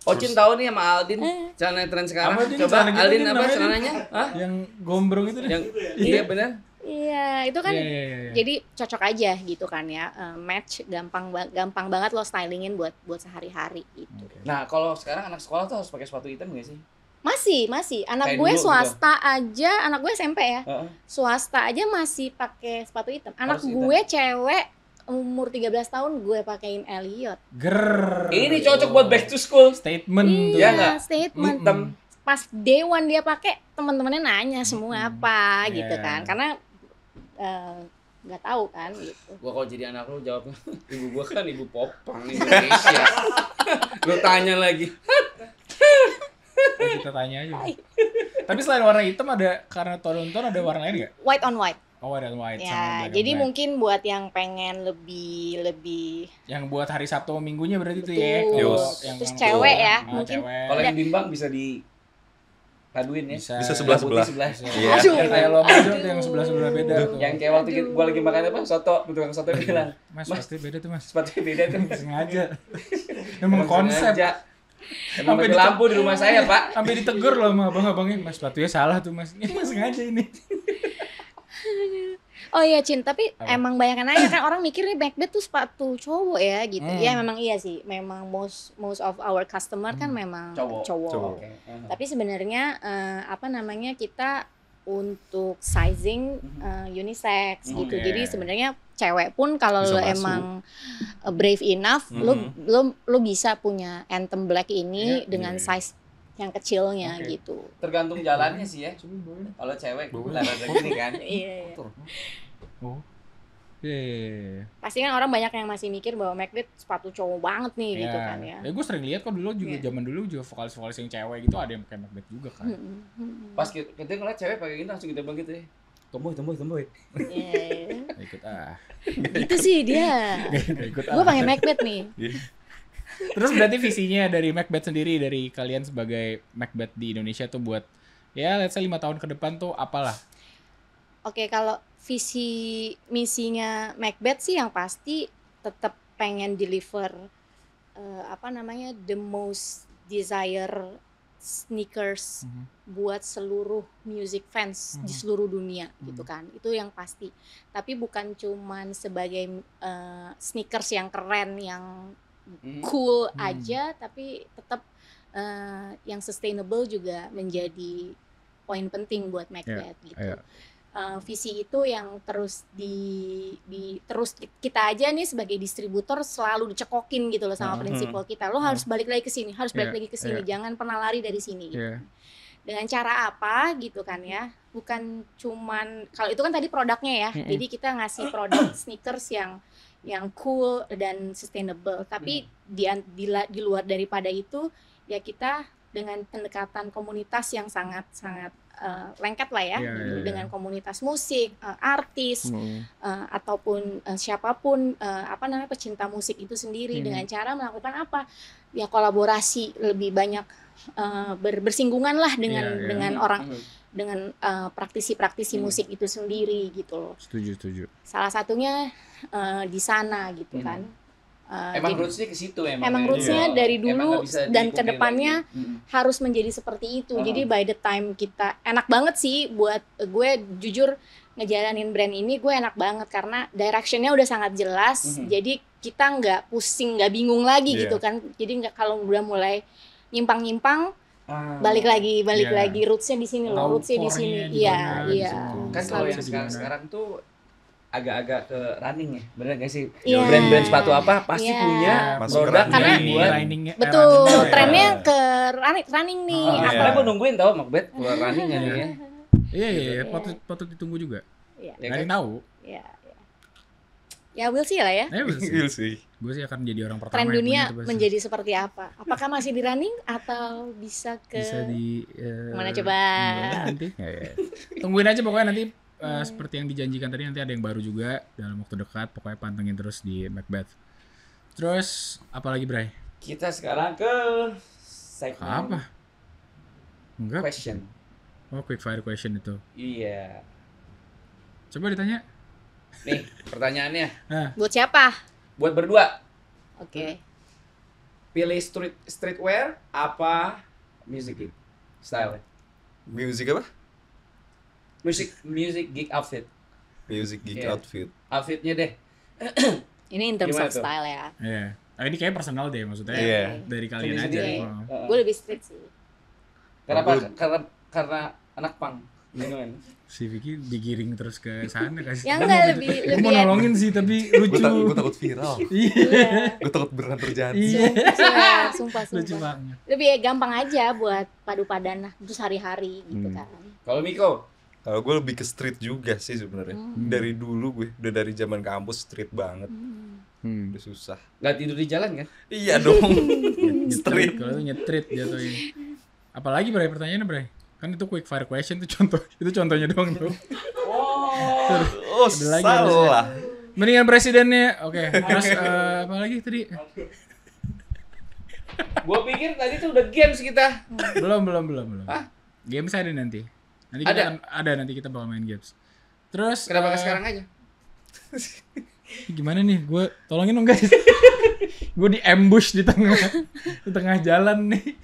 Ocin tahu nih sama Aldin celana tren sekarang. Apa, Din? Coba Celana gitu, Aldin Din, apa namanya, Din? celananya? Hah? Yang gombrong itu deh. Yang iya benar. Iya, itu kan Iya. jadi cocok aja gitu kan ya, match gampang banget lo stylingin buat sehari-hari gitu. Nah, kalau sekarang anak sekolah tuh harus pakai sepatu hitam nggak sih? Masih anak Kayak gue dulu swasta aja, anak gue SMP ya. Heeh. Swasta aja masih pakai sepatu hitam. Anak Harus hitam. gue cewek umur 13 tahun gue pakein Elliot. Ger. Ini cocok buat back to school. Statement tuh. Iya Iya, nggak? statement. Hitam. Pas day one dia pakai, teman-temannya nanya semua apa Iya. gitu kan. Karena nggak tahu kan gitu. Gua kalau jadi anak lu jawabnya, ibu gua kan ibu popang Indonesia. Lu tanya lagi. Kita tanya aja. Tapi selain warna hitam ada, karena tone ada warna lain nggak? White on white. Oh, red and white. sama Ya, black and jadi black. mungkin buat yang pengen lebih Yang buat hari Sabtu minggunya berarti itu ya. Betul. Kalau Yus. yang Terus yang- cewek ya, Ah, mungkin. cewek. Kalau yang bimbang bisa dipaduin ya. Bisa sebelah-sebelah. Sebelah. Iya. Aduh. Yang kayak lo aja tuh yang sebelah beda tuh. Yang kayak waktu gua lagi makan apa? Soto, tukang soto bilang, Mas pasti beda tuh Mas. sepatunya beda tuh. Sengaja. Emang konsep. Sengaja. Emang Sampai mati lampu di rumah saya, Pak. Sampai ditegur loh sama abang-abangnya, Mas sepatunya salah tuh Mas. Ini Mas sengaja ini. Oh iya Cin, tapi Apa? emang banyak nanya kan orang mikir nih Macbeth tuh sepatu cowok ya gitu. Ya memang iya sih, memang most of our customer kan memang Cowok. cowok. Oke. Tapi sebenarnya kita untuk sizing unisex gitu. Oke. Jadi sebenarnya cewek pun kalau Bisa lo masuk. emang brave enough, lo bisa punya Anthem Black ini dengan size yang kecilnya gitu. Tergantung jalannya sih ya. Kalau cewek rada gini kan. Iya. Oh. Iya. Pasti kan orang banyak yang masih mikir bahwa Macbeth sepatu cowok banget nih gitu kan ya. Ya gue sering lihat kok dulu juga zaman dulu juga vokalis yang cewek gitu ada yang pakai Macbeth juga kan. Pas kita ngeliat cewek pakai gini langsung kita gitu ya. Tomboy. Iya. Ikut Itu sih dia. Gue pakai Macbeth nih. Terus berarti visinya dari Macbeth sendiri, dari kalian sebagai Macbeth di Indonesia tuh buat ya let's say 5 tahun ke depan tuh apalah? Oke, kalau visi misinya Macbeth sih yang pasti tetap pengen deliver the most desire sneakers buat seluruh music fans di seluruh dunia gitu kan. Itu yang pasti. Tapi bukan cuman sebagai sneakers yang keren, yang cool aja, tapi tetap yang sustainable juga menjadi poin penting buat Macbeth gitu. Visi itu yang terus terus kita aja nih sebagai distributor selalu dicekokin gitu loh sama prinsipal kita. Lo harus balik lagi ke sini, harus balik lagi ke sini, jangan pernah lari dari sini. Gitu. Dengan cara apa gitu kan ya? Bukan cuman kalau itu kan tadi produknya ya. Jadi kita ngasih produk sneakers yang cool dan sustainable. Tapi di luar daripada itu ya kita dengan pendekatan komunitas yang sangat lengket lah ya, dengan komunitas musik, artis, ataupun siapapun pecinta musik itu sendiri dengan cara melakukan apa? Ya kolaborasi lebih banyak, bersinggungan lah dengan orang, dengan praktisi-praktisi musik itu sendiri gitu loh. Setuju. Salah satunya di sana gitu kan. Emang roots-nya ke situ emang roots-nya dari dulu dan kedepannya harus menjadi seperti itu. Jadi by the time kita enak banget sih buat gue jujur ngejalanin brand ini, gue enak banget karena direction-nya udah sangat jelas. Jadi kita nggak pusing, nggak bingung lagi gitu kan. Jadi nggak, kalau udah mulai nyimpang balik lagi roots-nya di sini loh, roots-nya di sini. Iya. Kan kalau yang sekarang tuh agak-agak ke running ya, bener gak sih? Brand-brand sepatu apa pasti punya produk karena betul trennya ke running nih. Karena gue nungguin tau Macbeth keluar running kan ya. Iya, patut ditunggu juga. Nggak ada yang tahu. Ya we'll see lah ya. We'll see. Gue sih akan jadi orang pertama. Tren dunia menjadi seperti apa? Apakah masih di running atau bisa di mana coba? Nanti. Tungguin aja pokoknya nanti. Seperti yang dijanjikan tadi, nanti ada yang baru juga dalam waktu dekat. Pokoknya pantengin terus di Macbeth. Terus apalagi Bray? Kita sekarang ke segmen apa? Enggak. Question. Oh, quick fire question itu. Iya. Coba ditanya. Nih pertanyaannya. Buat siapa? Buat berdua. Oke. Pilih streetwear apa music geek style? Music apa? Music geek outfit. Music geek outfit. Outfitnya deh. Ini in terms of style ya. Iya. Ini kayak personal deh maksudnya. Dari kalian aja. Gue lebih street sih. Kenapa? Karena anak punk. Gimana? Si Vicky digiring terus ke sana kasih. Ya enggak lebih. Gue mau nolongin sih tapi lucu. Gue takut viral. Iya. Gue takut beneran terjadi. Iya. Sumpah. Lucu banget. Lebih gampang aja buat padu-padan lah terus hari-hari gitu kan. Kalau Miko? Kalau gue lebih ke street juga sih sebenarnya. Dari dulu gue udah dari zaman kampus street banget. Udah susah. Gak tidur di jalan kan? Iya dong. Street. Kalau itu nyetrit jatuhin. Apalagi Bray pertanyaannya Bray? Kan itu quick fire question itu contohnya doang tuh. Oh salah. Mendingan presidennya. Oke. Terus apa lagi tadi? Gua pikir tadi tuh udah games kita. Belum. Hah? Games ada nanti. Nanti kita bakal main games. Terus kenapa sekarang aja? Gimana nih? Gue tolongin dong guys. Gue di ambush di tengah jalan nih.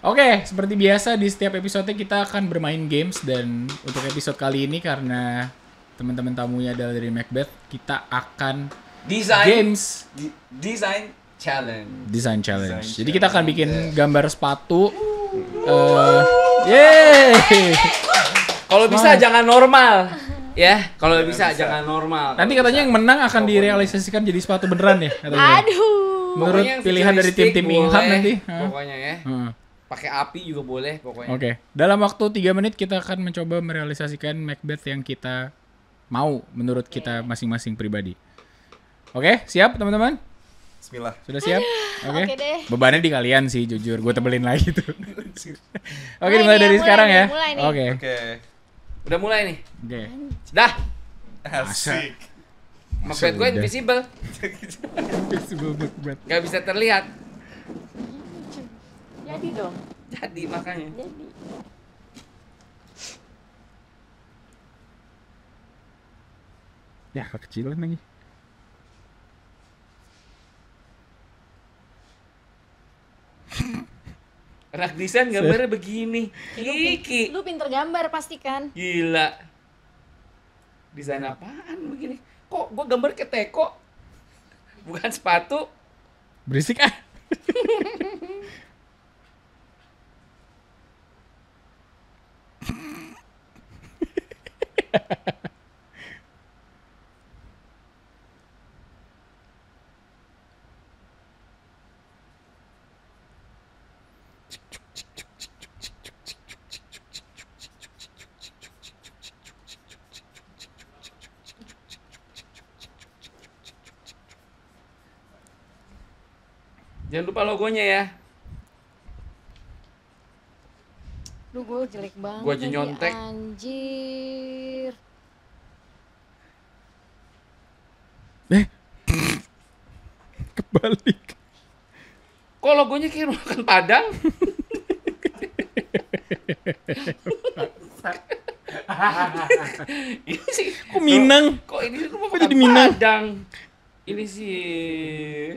Oke, seperti biasa di setiap episode kita akan bermain games, dan untuk episode kali ini karena teman-teman tamunya adalah dari Macbeth, kita akan games Design challenge. Jadi kita akan bikin gambar sepatu. Yeay. Kalau bisa jangan normal. Ya, kalau bisa jangan normal. Nanti katanya yang menang akan direalisasikan jadi sepatu beneran ya katanya. Aduh. Menurut pilihan dari tim-tim Ingham nanti. Pokoknya ya. pakai api juga boleh pokoknya. Oke. Dalam waktu 3 menit kita akan mencoba merealisasikan Macbeth yang kita mau menurut kita masing-masing pribadi. Oke, siap teman-teman? Bismillah. Sudah siap? Oke. Oke deh. Bebannya di kalian sih, jujur. Gue tebelin lagi tuh. Oke, Mulai dimulai nih, dari mulai sekarang nih, ya. mulai nih. Oke. Oke. Udah mulai nih. Oke. Dah. Asik. Macbeth gue udah. invisible. Invisible Macbeth. Gak bisa terlihat. Jadi dong. Jadi makanya. Jadi. Ya, kekecilan lagi. Anak desain gambarnya begini. Kiki. Lu pinter gambar pasti kan? Gila. Desain apaan begini? Kok gua gambar ke teko? Bukan sepatu. Berisik ah. Jangan lupa logonya ya. Lu gue jelek banget. Gua aja lagi, nyontek. Anjir. Kebalik. Kok logonya kayak makan Padang? Ini sih. Kok Minang? Kok ini rumah Kok makan jadi Minang? Padang? Ini sih.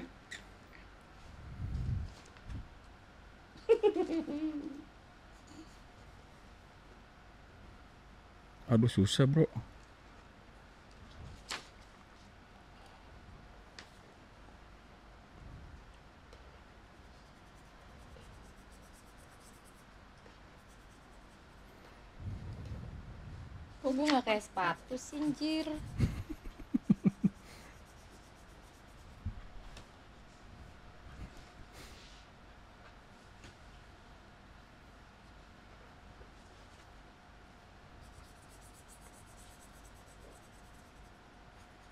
Aduh susah bro. Kok gue gak kayak sepatu sih, anjir.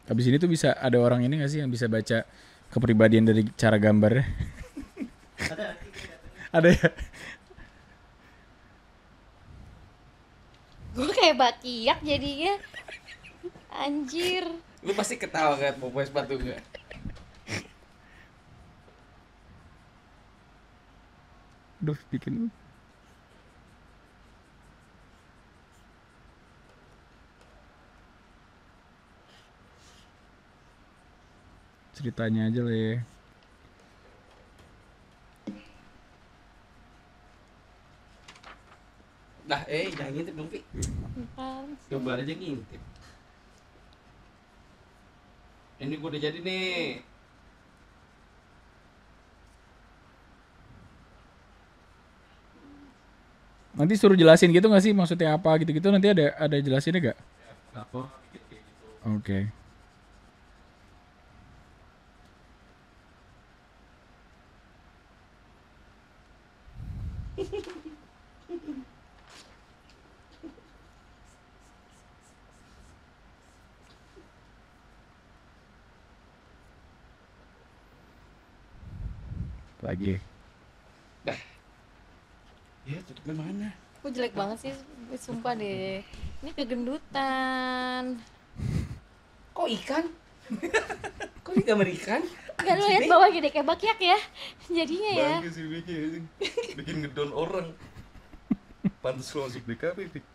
Habis ini tuh bisa ada orang ini gak sih yang bisa baca kepribadian dari cara gambarnya? Ada ya? Gue kayak bakiak jadinya. Anjir. Lu pasti ketawa kan mau pakai sepatu gue. Aduh bikin ceritanya aja lah ya. Dah, jangan ngintip dong, Pi. Apaan sih? Coba aja ngintip. Ini gue udah jadi nih. Nanti suruh jelasin gitu gak sih maksudnya apa gitu-gitu, nanti ada jelasinnya gak? Oke. Lagi. Ya, tutupnya mana? Gue jelek banget sih, sumpah deh. Ini kegendutan. Kok ikan? Kok ini gambar ikan? Gak lu lihat bawah gede kayak bakiak ya. Jadinya ya. Bagus sih bikin ngedon orang. Pantes lo masuk DKP, Pik.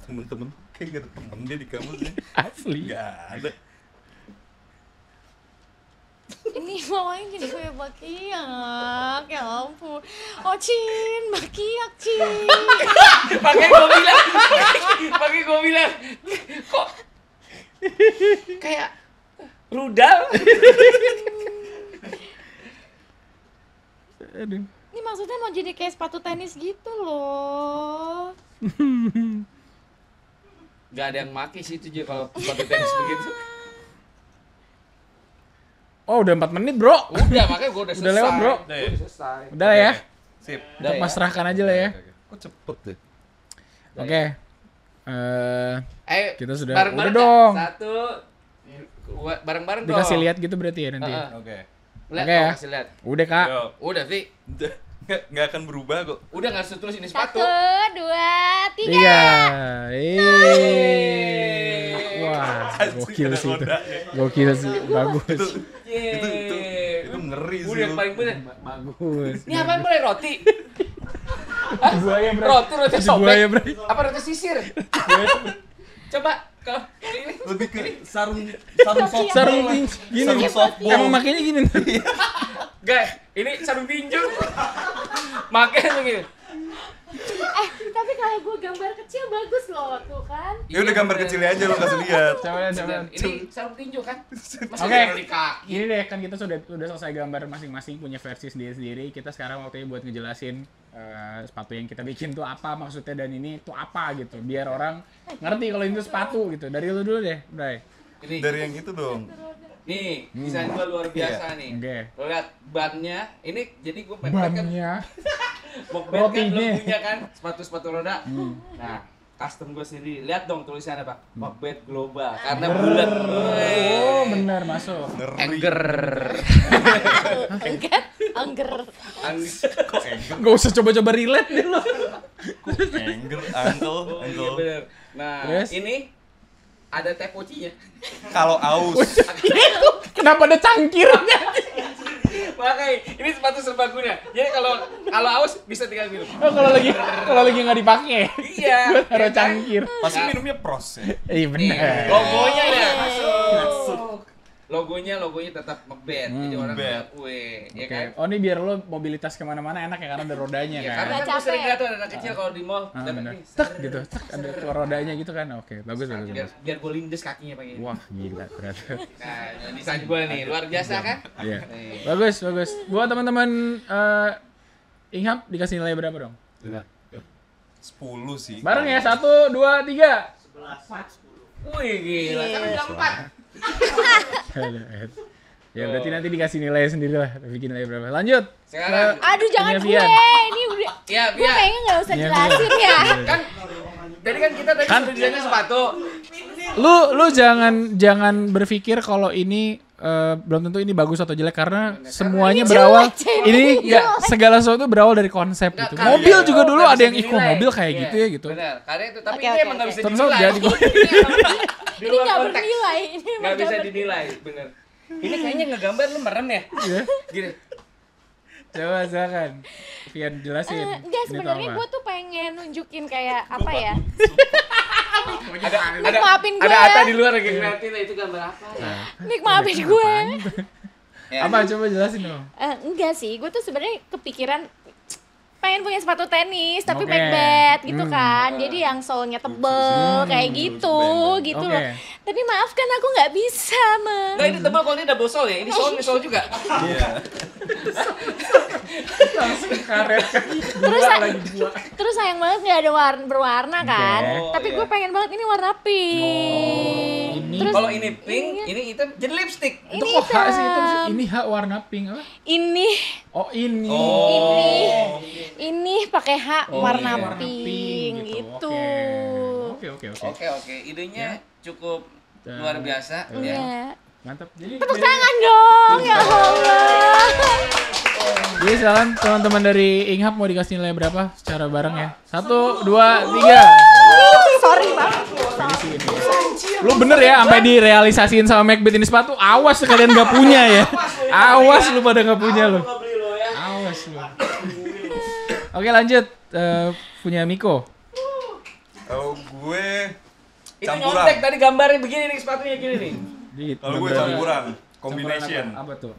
Temen-temen kayak gak ada temen dia di kampusnya. Asli. Gak ada. Ini bawahnya jadi kayak bakiak. Ya ampun. Oh Cin, bakiak Cin. Pakai gue bilang. Kok kayak rudal? Aduh. Ini maksudnya mau jadi kayak sepatu tenis gitu loh. Gak ada yang maki sih itu juga kalau sepatu tenis begitu. Oh, udah 4 menit, Bro. Udah, makanya gue udah selesai. Udah lewat, Bro. Udah selesai. Udah ya. Sip. Udah Kita ya. pasrahkan aja lah ya. Kok cepet deh? Oke. Ayo, Kita sudah bareng-bareng udah dong. nggak? Satu, bareng-bareng dong. Dikasih lihat gitu berarti ya nanti. Oke. Lihat Oke dong, ya. kasih lihat. Udah, Kak. Yo. Udah, Vi. Nggak akan berubah kok. Udah nggak usah tulis ini sepatu. 1, 2, 3. 3. Wah, gokil sih itu. Gokil sih, bagus. Itu ngeri sih. Udah yang paling bener. Bagus. Ini apaan mulai roti? Buaya, Bro. Roti Buaya, sobek. Bro. Apa roti sisir? Coba kalau ini Lebih ke sarung soft. Sarung gini. Sarung softball. Emang makanya gini. guys, ini sarung tinju. Makanya begini. Tapi kalau gue gambar kecil bagus loh tuh kan. Ya udah gambar kecilnya aja lo kasih lihat. Coba. Ini sarung tinju kan? Masa Oke. di kaki? Ini deh kan kita sudah selesai gambar masing-masing punya versi sendiri-sendiri. Kita sekarang waktunya buat ngejelasin sepatu yang kita bikin tuh apa maksudnya dan ini tuh apa gitu. Biar orang ngerti kalau itu sepatu gitu. Dari lu dulu deh, Bray. Ini. Dari yang itu dong. Nih, desain gua luar biasa nih. Oke. Lo lihat bannya, ini jadi gua pengen kan Bannya. Bokbet kan Rotinya. belum punya kan sepatu roda. Nah, custom gua sendiri. Lihat dong tulisannya, Pak. Bokbet Global karena bulat. Oh, benar masuk. Ngeri. Angger. Angger. Kok anger? Gak usah coba-coba relate deh lo. Anger, uncle, Oh, iya uncle. bener. Nah, Terus? ini ada tepocinya. Kalau aus. Kenapa ada cangkirnya? Makanya ini sepatu serbaguna. Jadi kalau aus bisa tinggal minum. Oh, kalau lagi nggak dipakai. Iya. Gue taruh ya kan? cangkir. Pasti minumnya pros ya. Iya Nih, benar. logonya ya masuk. Logonya tetap ngebet. Jadi orang Bet. lihat, weh, ya Oke. kan? Oh, ini biar lo mobilitas kemana-mana enak ya karena ada rodanya Ya, kan. karena Nggak kan gue sering capek. lihat tuh anak kecil kalau di mall Ah, dapat benar. nih, Tek gitu, tek ada rodanya gitu kan. Oke, bagus. biar gue lindes kakinya pakai. Wah, gila ternyata. Nah, desain gue nih luar biasa kan? Iya. Nih. Bagus. Buat teman-teman Ingham dikasih nilai berapa dong? 10 sih. Bareng ya, 1, 2, 3. Wih gila, kan bilang 4. Ya berarti nanti dikasih nilai sendiri lah. Bikin nilai berapa? Lanjut. Sekarang. Aduh jangan Punya gue. Vian. Ini udah. Ya, Gue biar kayaknya nggak usah Iya, jelasin ya. kan jadi kan kita tadi Kan- sudah desainnya sepatu. Lu jangan berpikir kalau ini belum tentu ini bagus atau jelek karena semuanya Ini berawal jelek, ini jelek. enggak segala sesuatu berawal dari konsep Nggak, gitu. karena Mobil itu juga dulu nggak ada bisa yang dinilai. mobil kayak Iya, gitu ya gitu. Benar, karena itu tapi Oke, ini oke, emang nggak oke. bisa Terus dinilai. jadi- Ini emang di Ini luar nggak konteks. bernilai. Ini Nggak emang bisa nggak dinilai, bener. Ini kayaknya ngegambar lu merem ya? Iya. Gini. Coba silakan. Vian jelasin. Enggak, Ini sebenarnya tuh gue tuh pengen nunjukin kayak apa ya? Ada maafin gue. Ada Ata di luar lagi ngeliatin itu gambar apa ya? Nik maafin gue. Ya. apa coba jelasin dong. Enggak sih, gue tuh sebenarnya kepikiran pengen punya sepatu tenis tapi Oke. Macbeth gitu kan. Jadi yang solnya tebel kayak gitu gitu Oke. loh. Tapi maafkan aku nggak bisa, Nggak, ini tebal kalau ini double sole ya. Ini sole juga. Iya. Langsung karet kan. Terus Dua lagi dua. Terus sayang banget nggak ada berwarna kan. Oh, Tapi iya. gue pengen banget ini warna pink. Ini- Terus Kalau ini pink, ini hitam jadi lipstick. Itu ini kok H sih itu hitam. ini H warna pink apa? ini Oh ini. ini pakai H warna iya, pink gitu. Oke. Oke. Idenya cukup luar biasa ya. Iya. Mantap. Jadi Tepuk tangan dong, ya Allah. Jadi silakan teman-teman dari Inghap mau dikasih nilai berapa secara bareng ya? 1, 2, 3. Sorry bang. Lu bener ya sampai direalisasiin sama Macbeth ini sepatu. Awas sekalian gak punya ya. Awas lu pada gak punya lu. Awas lu. Oke lanjut. Punya Miko. Kalau gue Itu campuran. nyontek tadi gambarnya begini nih sepatunya gini nih. Gitu. Kalau gue campuran, combination. Apa tuh?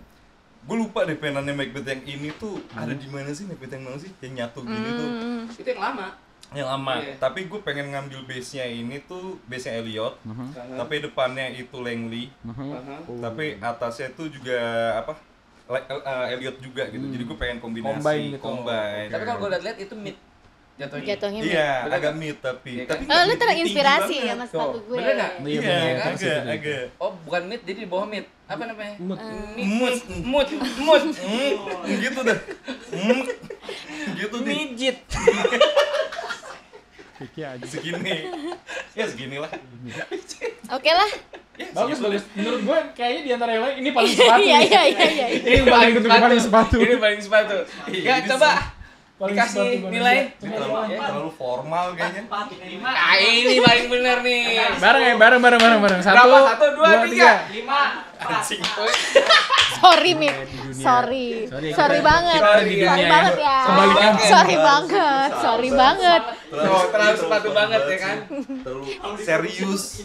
Gue lupa deh penannya Macbeth yang ini tuh ada di mana sih Macbeth yang mana sih? Yang nyatu gini tuh. Itu yang lama. Yang lama. Iya. Tapi gue pengen ngambil base-nya ini tuh base-nya Elliot. Tapi depannya itu Langley. Tapi atasnya tuh juga apa? Elliot juga gitu. Jadi gue pengen kombinasi. Combine gitu. Combine. Tapi kalau gue lihat itu mid Jatuhnya Iya, agak mid tapi. Tapi lu terinspirasi ya mas sepatu gue. Bener nggak? Iya, agak. Oh, bukan mid, jadi di bawah mid. Apa namanya? Mut. Gitu dah. Gitu deh. Midget. Segini. Ya seginilah. Oke lah. Bagus. Menurut gue kayaknya di antara yang lain ini paling sepatu. Iya. Ini paling sepatu. Ini paling sepatu. Ya, coba dikasih nilai. Terlalu formal kayaknya. Ini paling bener nih. Bareng. Berapa? 1, 2, 3. 5. Sorry Mit. Sorry banget. kita di dunia Sorry yang banget ya. kebalikan. Sorry banget. Terlalu sepatu banget ya kan? Terlalu serius.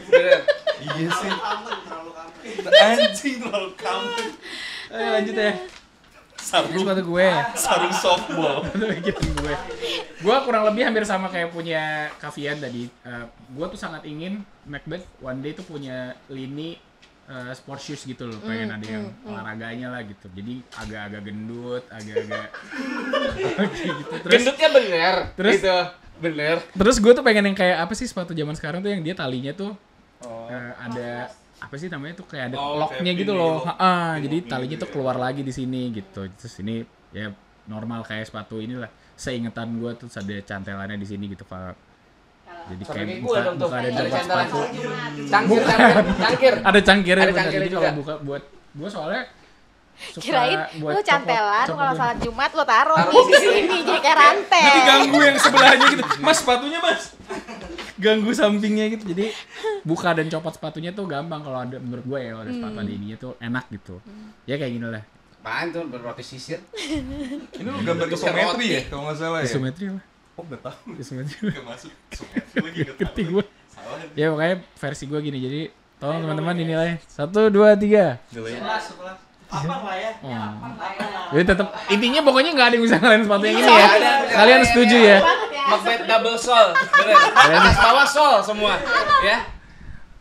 Bener. Iya sih. Anjing terlalu kampung. Ayo lanjut ya. Sarung Sepatu gue. sarung softball. Gue kurang lebih hampir sama kayak punya Kavian tadi. Gue tuh sangat ingin Macbeth one day tuh punya lini sport shoes gitu loh. Pengen ada yang olahraganya lah gitu. Jadi agak-agak gendut, agak-agak gitu. Terus, Gendutnya bener. Terus? Gitu. Bener. Terus gue tuh pengen yang kayak apa sih sepatu zaman sekarang tuh yang dia talinya tuh ada apa sih namanya tuh kayak ada locknya kayak gitu pini loh. lock. Jadi Pini talinya gitu tuh ya. keluar lagi di sini gitu. Terus ini ya normal kayak sepatu inilah. Seingetan gue tuh ada cantelannya di sini gitu Pak. Jadi Sama kayak kayak gue dong tuh. buka ada Ada copot cantelan. sepatu. Cangkir. Ada cangkirnya. Ada bener. cangkirnya Jadi kalau juga. buka buat gue soalnya suka Kirain buat lu cantelan copot kalau ini. salat Jumat lu taruh nih di sini jadi kayak rantai. Jadi ganggu yang sebelahnya gitu. Mas sepatunya mas. Ganggu sampingnya gitu. Jadi buka dan copot sepatunya tuh gampang kalau ada menurut gue ya kalau ada sepatu ada ininya tuh enak gitu. Ya kayak gini lah. Apaan tuh berroti sisir? Ini lu gambar isometri ya kalau nggak salah ya? Isometri lah. Oh nggak tahu. Isometri. Nggak masuk isometri lagi nggak tahu. Ngerti gue. Salah. Ya pokoknya versi gue gini. Jadi tolong teman-teman dinilai 1, 2, 3. Nilainya. Jadi tetap intinya pokoknya nggak ada yang bisa ngalahin sepatu yang ini ya. Kalian setuju ya? Macbeth double sol, bener. Atas bawah sol semua, ya.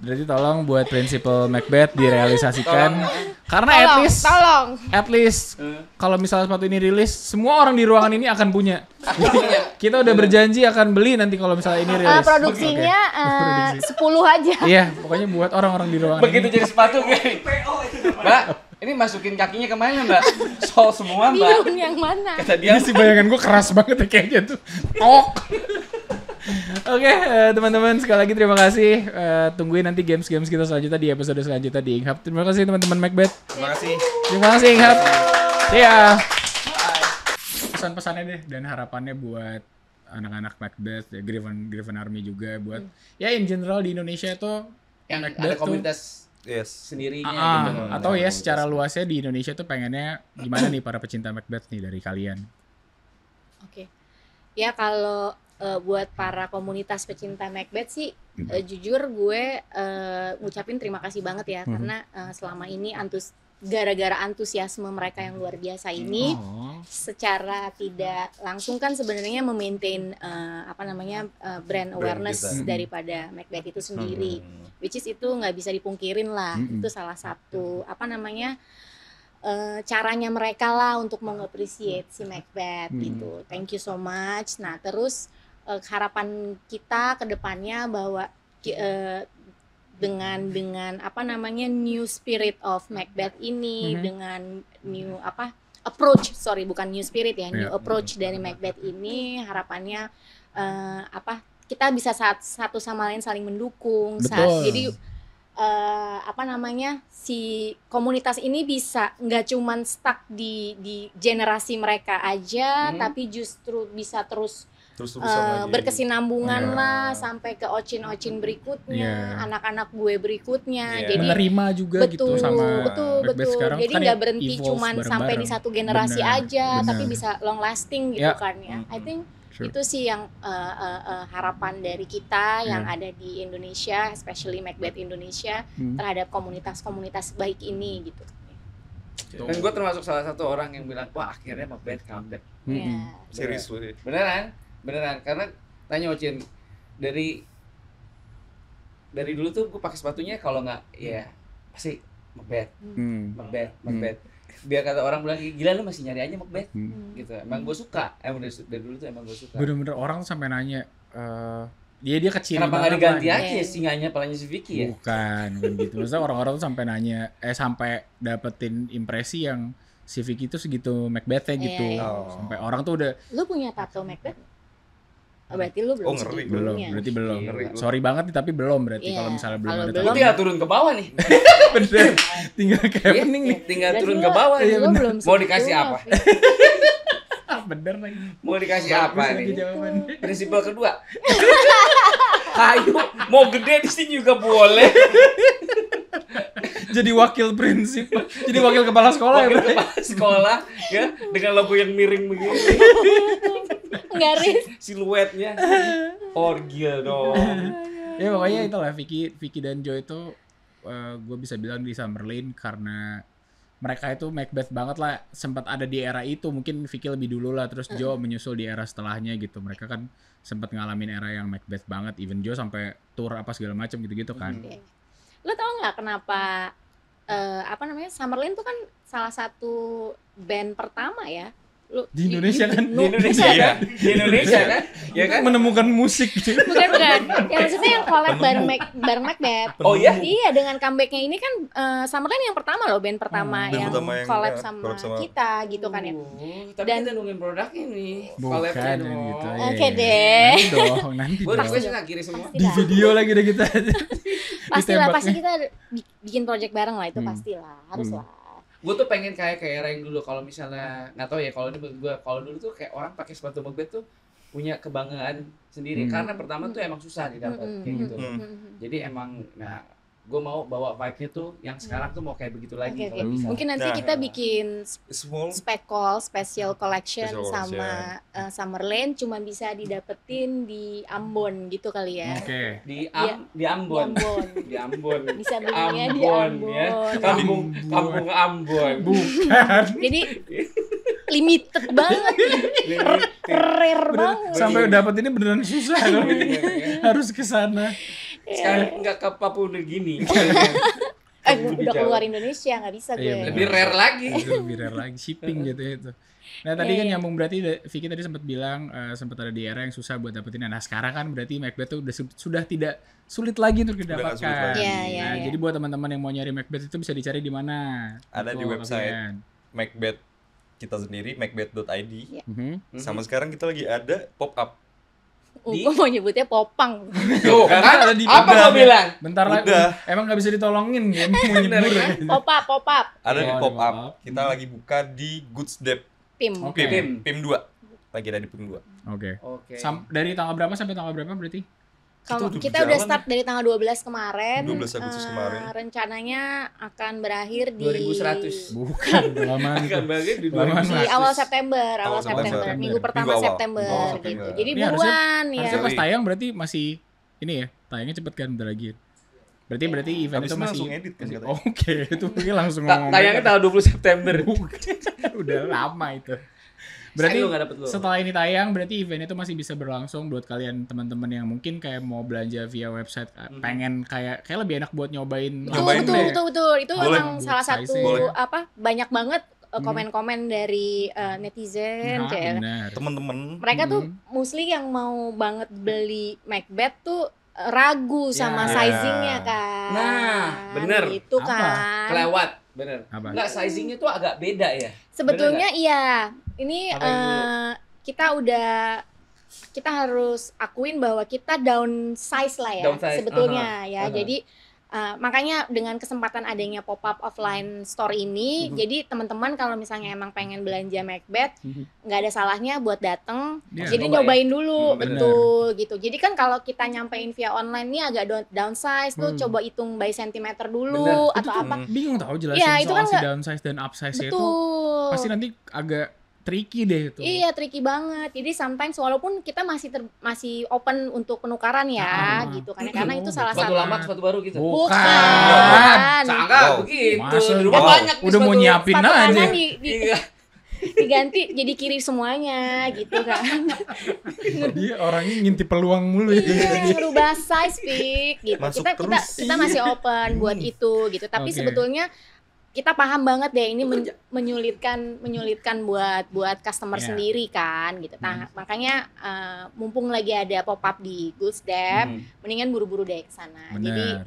Berarti tolong buat prinsipal Macbeth direalisasikan. Karena Tolong. at least kalau misalnya sepatu ini rilis, semua orang di ruangan ini akan punya. Kita udah berjanji akan beli nanti kalau misalnya ini rilis. Produksinya Produksi. 10 aja. Iya, pokoknya buat orang-orang di ruangan Begitu ini. jadi sepatu gue. Mbak, ini masukin kakinya kemana Mbak? Sol semua Mbak. Bingung yang mana? Kata dia Ini sih bayangan gue keras banget ya kayaknya tuh. Tok. Oke, teman-teman sekali lagi terima kasih. Tungguin nanti games-games kita selanjutnya di episode selanjutnya di Inghap. Terima kasih teman-teman Macbeth. Terima kasih. Terima kasih Inghap. Ya. Pesan-pesannya deh dan harapannya buat anak-anak Macbeth, ya, Griffin Army juga buat ya in general di Indonesia tuh yang Macbeth ada komunitas Yes. sendirinya gitu. atau ya secara luasnya di Indonesia tuh pengennya gimana nih para pecinta Macbeth nih dari kalian? Oke. Ya kalau buat para komunitas pecinta Macbeth sih jujur gue ngucapin terima kasih banget ya karena selama ini gara-gara antusiasme mereka yang luar biasa ini secara tidak langsung kan sebenarnya memaintain brand awareness daripada Macbeth itu sendiri, which is itu nggak bisa dipungkirin lah, itu salah satu caranya mereka lah untuk mengapresiasi si Macbeth gitu. Thank you so much. Nah terus harapan kita ke depannya bahwa dengan new spirit of Macbeth ini dengan new approach new approach dari Macbeth ini harapannya kita bisa satu sama lain saling mendukung. Jadi si komunitas ini bisa nggak cuman stuck di generasi mereka aja tapi justru bisa terus berkesinambungan lah sampai ke ocin-ocin berikutnya, anak-anak gue berikutnya. Jadi menerima juga gitu sama betul. sekarang. Jadi Kan nggak berhenti cuman bareng-bareng. sampai di satu generasi aja, bener. tapi bisa long lasting gitu kan ya. I think itu sih yang harapan dari kita yang ada di Indonesia, especially Macbeth Indonesia terhadap komunitas-komunitas baik ini gitu. Dan gue termasuk salah satu orang yang bilang, wah akhirnya Macbeth comeback. Serius gue. Beneran, karena tanya Ocin, dari dulu tuh gue pakai sepatunya kalau nggak ya pasti Macbeth. biar kata orang bilang gila lu masih nyari aja Macbeth gitu. Emang gue suka, emang dari dulu tuh emang gue suka. Bener-bener orang tuh sampai nanya dia kecil kenapa nggak diganti aja singanya palanya si Vicky ya? Bukan gitu. Maksudnya orang-orang tuh sampai nanya sampai dapetin impresi yang si Vicky tuh segitu Macbeth-nya gitu. Sampai orang tuh udah lu punya tato Macbeth? Berarti lu belum ngeri. Berarti belum. Sorry banget nih tapi belum berarti kalau misalnya belum ada tato. Tinggal turun ke bawah nih. Bener. Tinggal kayak happening nih. Tinggal turun ke bawah. Mau dikasih apa? Bener lagi. Mau dikasih apa nih? Prinsipal kedua. Kayu mau gede di sini juga boleh. Jadi wakil prinsip, jadi wakil kepala sekolah ya, kepala sekolah ya dengan logo yang miring begini. Garis siluetnya orgil dong. Ya pokoknya itulah Vicky dan Joe itu gue bisa bilang di Summerlin karena mereka itu Macbeth banget lah, sempat ada di era itu, mungkin Vicky lebih dulu lah, terus Joe menyusul di era setelahnya gitu. Mereka kan sempat ngalamin era yang Macbeth banget, even Joe sampai tour apa segala macam gitu-gitu kan. Lo tau nggak kenapa Summerlin tuh kan salah satu band pertama ya di Indonesia kan? Di Indonesia kan? Di Indonesia kan? Ya kan? Menemukan musik gitu. Bukan. Ya maksudnya yang collab bareng Macbeth. Oh iya? Iya, dengan comeback-nya ini kan Summerlin yang pertama loh, band pertama yang collab sama kita gitu kan ya. Tapi kita nungguin produk ini. Bukan gitu. Oke deh. Nanti dong. Gue suka kiri semua. Di video lagi deh kita. Pasti kita bikin project bareng lah, itu pastilah, harus lah. Gue tuh pengen kayak era yang dulu, kalau misalnya nggak tahu ya, kalau ini gue kalau dulu tuh kayak orang pakai sepatu Macbeth tuh punya kebanggaan sendiri karena pertama tuh emang susah didapat kayak gitu. Jadi emang gue mau bawa vibe-nya tuh yang sekarang tuh mau kayak begitu lagi kalau bisa. Mungkin nanti kita bikin special collection sama Summerlin, cuma bisa didapetin di Ambon gitu kali ya. Oke. Di Ambon. Di Ambon. Bisa belinya di Ambon. Ya. Kampung Ambon. Bukan. Jadi limited banget. Rare banget. Sampai dapat ini beneran susah loh. Harus ke sana. Sekarang nggak ke Papua New Guinea. Udah keluar Indonesia nggak bisa gue. Lebih rare lagi. Lebih rare lagi shipping gitu itu. Nah tadi kan nyambung, berarti Vicky tadi sempat bilang sempat ada di era yang susah buat dapetin. Nah sekarang kan berarti Macbeth tuh sudah tidak sulit lagi untuk didapatkan. Nah jadi buat teman-teman yang mau nyari Macbeth itu bisa dicari di mana? Ada di website Macbeth kita sendiri, macbeth.id. Sama sekarang kita lagi ada pop-up. Gue mau nyebutnya popang. Tuh, kan ada di apa lo bilang? Bentar lagi. Emang nggak bisa ditolongin ya? Mau nyebur ya? Pop up. Ada di pop-up. Kita lagi buka di Goods Dep. PIM 2. Lagi ada di PIM 2. Oke. Dari tanggal berapa sampai tanggal berapa berarti? Kalau kita udah start dari tanggal 12 kemarin. 12 Agustus kemarin. Rencananya akan berakhir di 2100. Bukan, lama akan berakhir di 2100. Di awal September. Minggu pertama September gitu. Jadi buruan ya. Harusnya pas tayang berarti masih ini ya, tayangnya cepet kan, bentar lagi. Berarti event itu masih langsung edit kan katanya. Oke, itu mungkin langsung ngomong. Tayangnya tanggal 20 September. Udah lama itu. Berarti setelah ini tayang, berarti event itu masih bisa berlangsung buat kalian teman-teman yang mungkin kayak mau belanja via website, pengen kayak lebih enak buat nyobain. Betul. Itu emang salah satu banyak banget komen-komen dari netizen kayak teman-teman. Mereka tuh mostly yang mau banget beli Macbeth tuh ragu sama sizingnya kan. Nah, bener. Itu kan. Kelewat, bener. Enggak, sizingnya tuh agak beda ya. Sebetulnya iya. Ini kita harus akuin bahwa kita downsize lah ya sebetulnya ya. Jadi makanya dengan kesempatan adanya pop-up offline store ini, jadi teman-teman kalau misalnya emang pengen belanja Macbeth, nggak ada salahnya buat dateng, jadi nyobain dulu, betul gitu. Jadi kan kalau kita nyampein via online nih agak downsize tuh, coba hitung by sentimeter dulu atau apa. Bingung tau jelasin soal si downsize dan upsize itu, pasti nanti agak tricky deh itu. Iya, tricky banget. Jadi sometimes walaupun kita masih open untuk penukaran ya, gitu kan. Karena itu salah satu. Sepatu lama, sepatu baru gitu. Bukan. Sangat begitu. Di rumah banyak. Udah mau nyiapin aja. Diganti jadi kiri semuanya gitu kan. Dia orangnya ngintip peluang mulu ya. Iya, ngerubah size pick gitu. Kita masih open buat itu gitu. Tapi sebetulnya kita paham banget deh ini menyulitkan buat customer sendiri kan gitu. Nah, makanya mumpung lagi ada pop up di Goods Dep, mendingan buru-buru deh ke sana. Jadi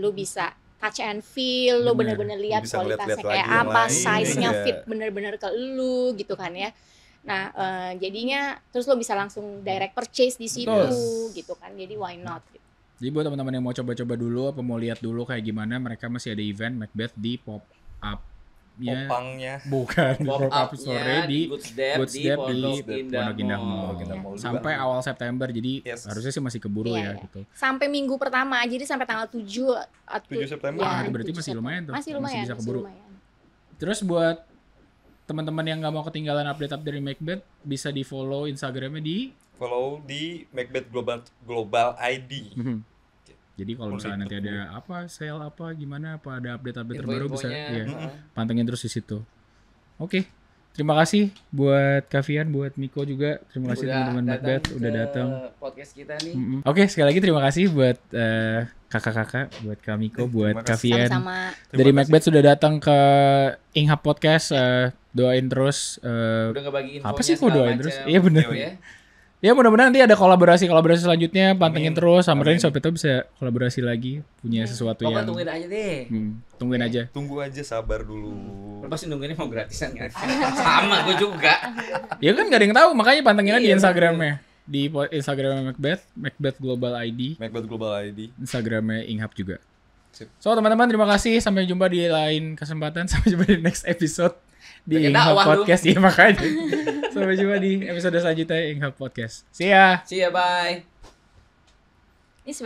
lu bisa touch and feel, lu bener-bener lihat kualitasnya kayak apa, size-nya fit bener-bener ke lu gitu kan ya. Nah, jadinya terus lo bisa langsung direct purchase di situ gitu kan. Jadi why not gitu. Jadi buat teman-teman yang mau coba-coba dulu apa mau lihat dulu kayak gimana, mereka masih ada event Macbeth di pop up-nya. Popangnya. Bukan, pop up store di Goods Dep di Pondok Indah Mall. Sampai awal September. Jadi harusnya sih masih keburu ya gitu. Sampai minggu pertama, jadi sampai tanggal 7 September. Ya, berarti masih lumayan tuh. Masih lumayan, bisa keburu. Terus buat teman-teman yang nggak mau ketinggalan update dari Macbeth, bisa di follow Instagramnya di Macbeth Global ID. Jadi kalau misalnya nanti ada apa sale apa gimana apa ada update terbaru bisa pantengin terus di situ. Oke. Terima kasih buat Kavian, buat Miko juga. Terima kasih teman-teman Macbeth udah datang podcast kita nih. Oke, sekali lagi terima kasih buat kakak-kakak, buat Kak Miko, buat Kavian. Dari Macbeth sudah datang ke Inghap Podcast. Doain terus. Udah ngebagi infonya apa sih kok doain terus? Iya benar. Ya mudah-mudahan nanti ada kolaborasi selanjutnya, pantengin terus, samperin sampai itu bisa kolaborasi lagi, punya sesuatu yang. Tungguin aja deh. Tungguin aja. Tunggu aja, sabar dulu. Pasti nungguinnya mau gratisan kan? Sama gue juga. Ya kan gak ada yang tahu, makanya pantengin aja di Instagramnya. Di Instagramnya Macbeth Global ID. Macbeth Global ID. Instagramnya Inghap juga. So teman-teman terima kasih, sampai jumpa di lain kesempatan, sampai jumpa di next episode di Inghap Podcast ya makanya. Sampai jumpa di episode selanjutnya Inghap Podcast. See ya. See ya, bye.